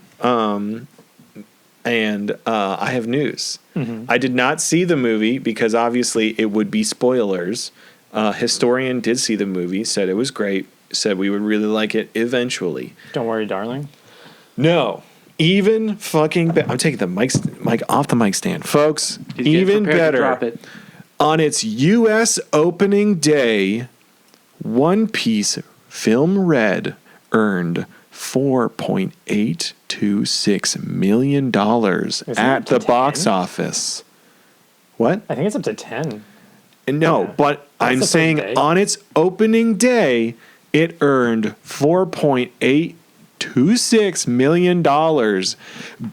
And I have news. Mm-hmm. I did not see the movie because obviously it would be spoilers. Historian did see the movie, said it was great, said we would really like it eventually. Don't worry, darling. No. Even fucking I'm taking the mic off the mic stand. Folks, He's getting even prepared to better. drop it. On its US opening day, One Piece Film Red earned $4.826 million it at up to the box 10? office. What? I think it's up to 10. No, but I'm the first saying day. on its opening day, it earned $4.826 million,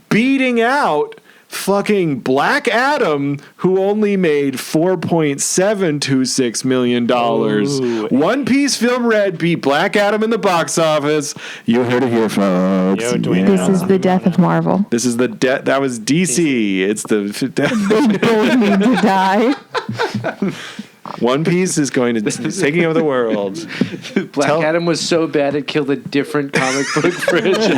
beating out fucking Black Adam, who only made $4.726 million. Ooh. One Piece Film Red beat Black Adam in the box office. You heard it here, folks. Yo, Dwayne This is the death of Marvel. This is the that was DC. It's the They both need to die. One Piece is going to taking over the world. Black Tell- Adam was so bad it killed a different comic book franchise.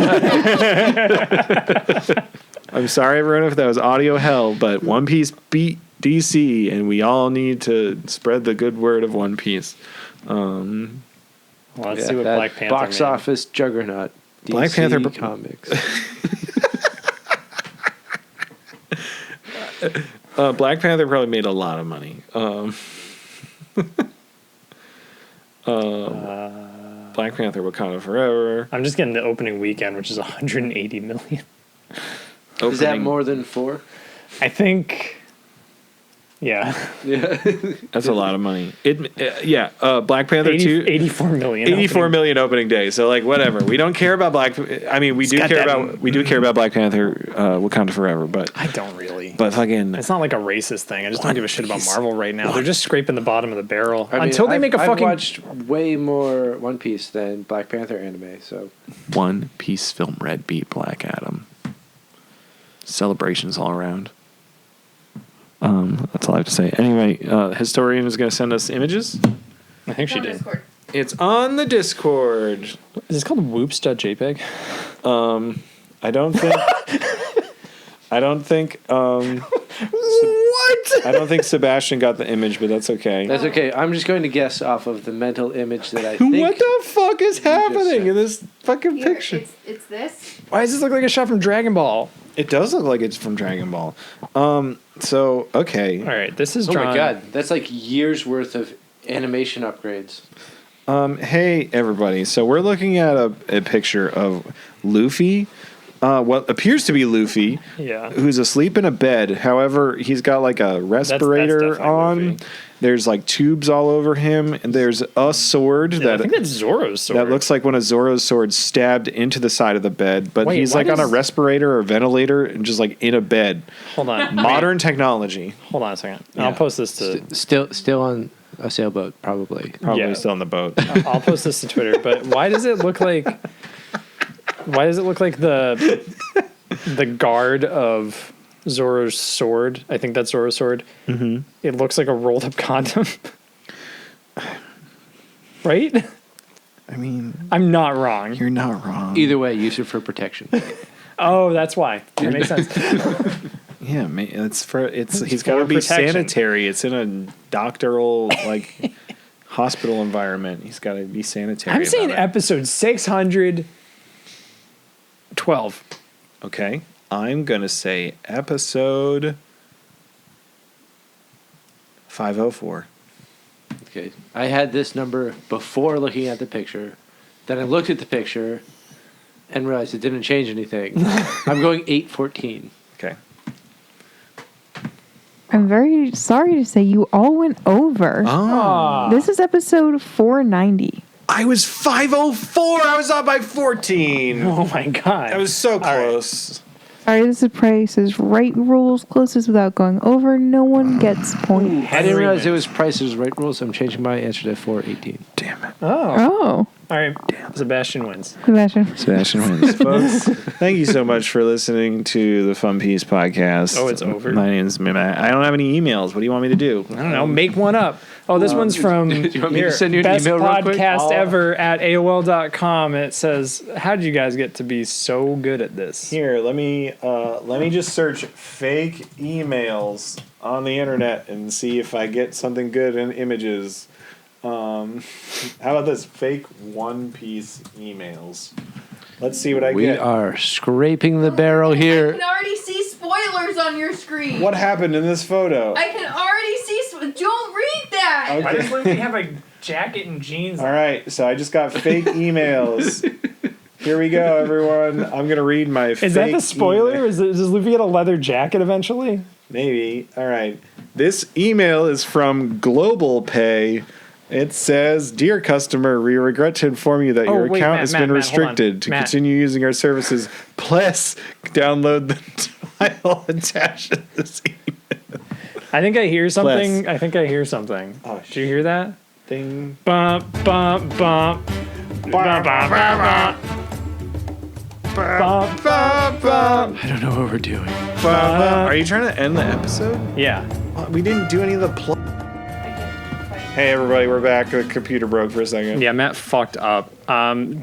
I'm sorry, everyone, if that was audio hell, but One Piece beat DC, and we all need to spread the good word of One Piece. Well, let's Yeah, see what that Black Panther box made. office juggernaut. DC Black Panther- comics. Black Panther probably made a lot of money. Black Panther Wakanda Forever. I'm just getting the opening weekend, which is 180 million. Is that Opening- more than 4? I think. Yeah. Yeah. That's a lot of money. Black Panther 84 million. 84 opening. million opening day. So like whatever. We don't care about I mean, we do got care that- about Black Panther Wakanda Forever, but I don't really. fucking It's not like a racist thing. I just don't give a shit about Marvel right now. They're just scraping the bottom of the barrel I mean, until they make a I've fucking. watched way more One Piece than Black Panther anime, so One Piece Film Red beat Black Adam. Celebrations all around. That's all I have to say. Anyway, Historian is going to send us images. I think she On did. Discord. It's on the Discord. Is this called whoops.jpg? I don't think. I don't think. What? I don't think Sebastian got the image, but that's okay. that's okay. I'm just going to guess off of the mental image that I think. What the fuck is happening said. in this fucking Here, picture? it's this. Why does this look like a shot from Dragon Ball? It does look like it's from Dragon Ball. So okay. All right, this is Oh drawn. my god, that's like years worth of animation upgrades. Hey everybody. So we're looking at a picture of Luffy. What appears to be Luffy, Yeah. who's asleep in a bed. However, he's got like a respirator definitely on. Luffy. There's like tubes all over him, and there's a sword I think that that's Zoro's sword. that looks like one of Zoro's swords stabbed into the side of the bed. But Wait, he's why like on a does- respirator or ventilator and just like in a bed. Hold on. Modern technology. Hold on a second. Yeah. I'll post this to. Still on a sailboat, probably. Probably Yeah. still on the boat. I'll post this to Twitter. But why does it look like? Why does it look like the guard of Zoro's sword? I think that's Zoro's sword. Mm-hmm. It looks like a rolled up condom. Right? I mean, I'm not wrong. you're not wrong. Either way, use it for protection. Oh, that's why. That makes sense. Yeah, it's for he's for got to be protection. sanitary. It's in a doctoral like hospital environment. He's got to be sanitary. I'm saying about it. episode 612. Okay, I'm gonna say episode 504. Okay. I had this number before looking at the picture. Then I looked at the picture and realized it didn't change anything. I'm going 814. Okay. I'm very sorry to say you all went over. Oh, This is episode 490. I was 504. I was up by 14. Oh my god. That was so All right. close. All right, this is Price's Right rules. Closest without going over. No one gets point. I didn't realize it Henry was Price's Right rules. I'm changing my answer to 418. Damn it. Oh. Oh, All right. Sebastian wins. Sebastian. Sebastian wins. Folks, thank you so much for listening to the Fun Piece podcast. Oh, it's over? My name's Matt. I don't have any emails. What do you want me to do? I don't know. Make one up. Oh, this one's from do you want me to send you an best email real quick? podcast ever at AOL.com. It says, how did you guys get to be so good at this? Here, let me just search fake emails on the internet and see if I get something good in images. How about this? Fake One Piece emails. Let's see what I We get. are scraping the barrel I here. can already see spoilers on your screen. What happened in this photo? I can already see. Don't read that. Okay. Why does Lindsay have a jacket and jeans? All right, so I just got fake emails. Here we go, everyone. I'm gonna read my. Is that the spoiler? Does Luffy get a leather jacket eventually? Maybe. All right. This email is from Global Pay. It says, "Dear customer, we regret to inform you that your wait, account Matt, has Matt, been Matt, hold on. restricted. To Matt. continue using our services, please download the file attached to this email." I think I hear something. Bless. I think I hear something. Oh, Do you hear that? Ding. Bump, bump, bump. Bump, bump, bump, bump. Bump, bump, bump. I don't know what we're doing. Are you trying to end the episode? Yeah. We didn't do any of the plot. Hey everybody, we're back. The computer broke for a second. Yeah, Matt fucked up.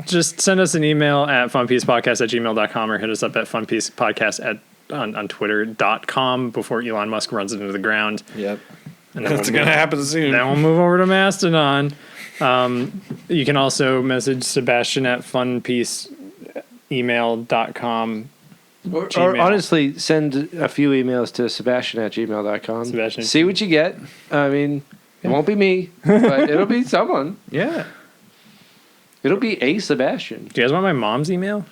Just send us an email at funpiecePodcast@gmail.com or hit us up at funpiecePodcast on Twitter.com before Elon Musk runs it into the ground. Yep. And then That's going to happen soon. Then we'll move over to Mastodon. You can also message Sebastian at funpieceemail.com. Or Gmail. honestly, send a few emails to Sebastian@gmail.com. Sebastian. See what you get. I mean, it won't be me, but it'll be someone. Yeah. It'll be a Sebastian. Do you guys want my mom's email?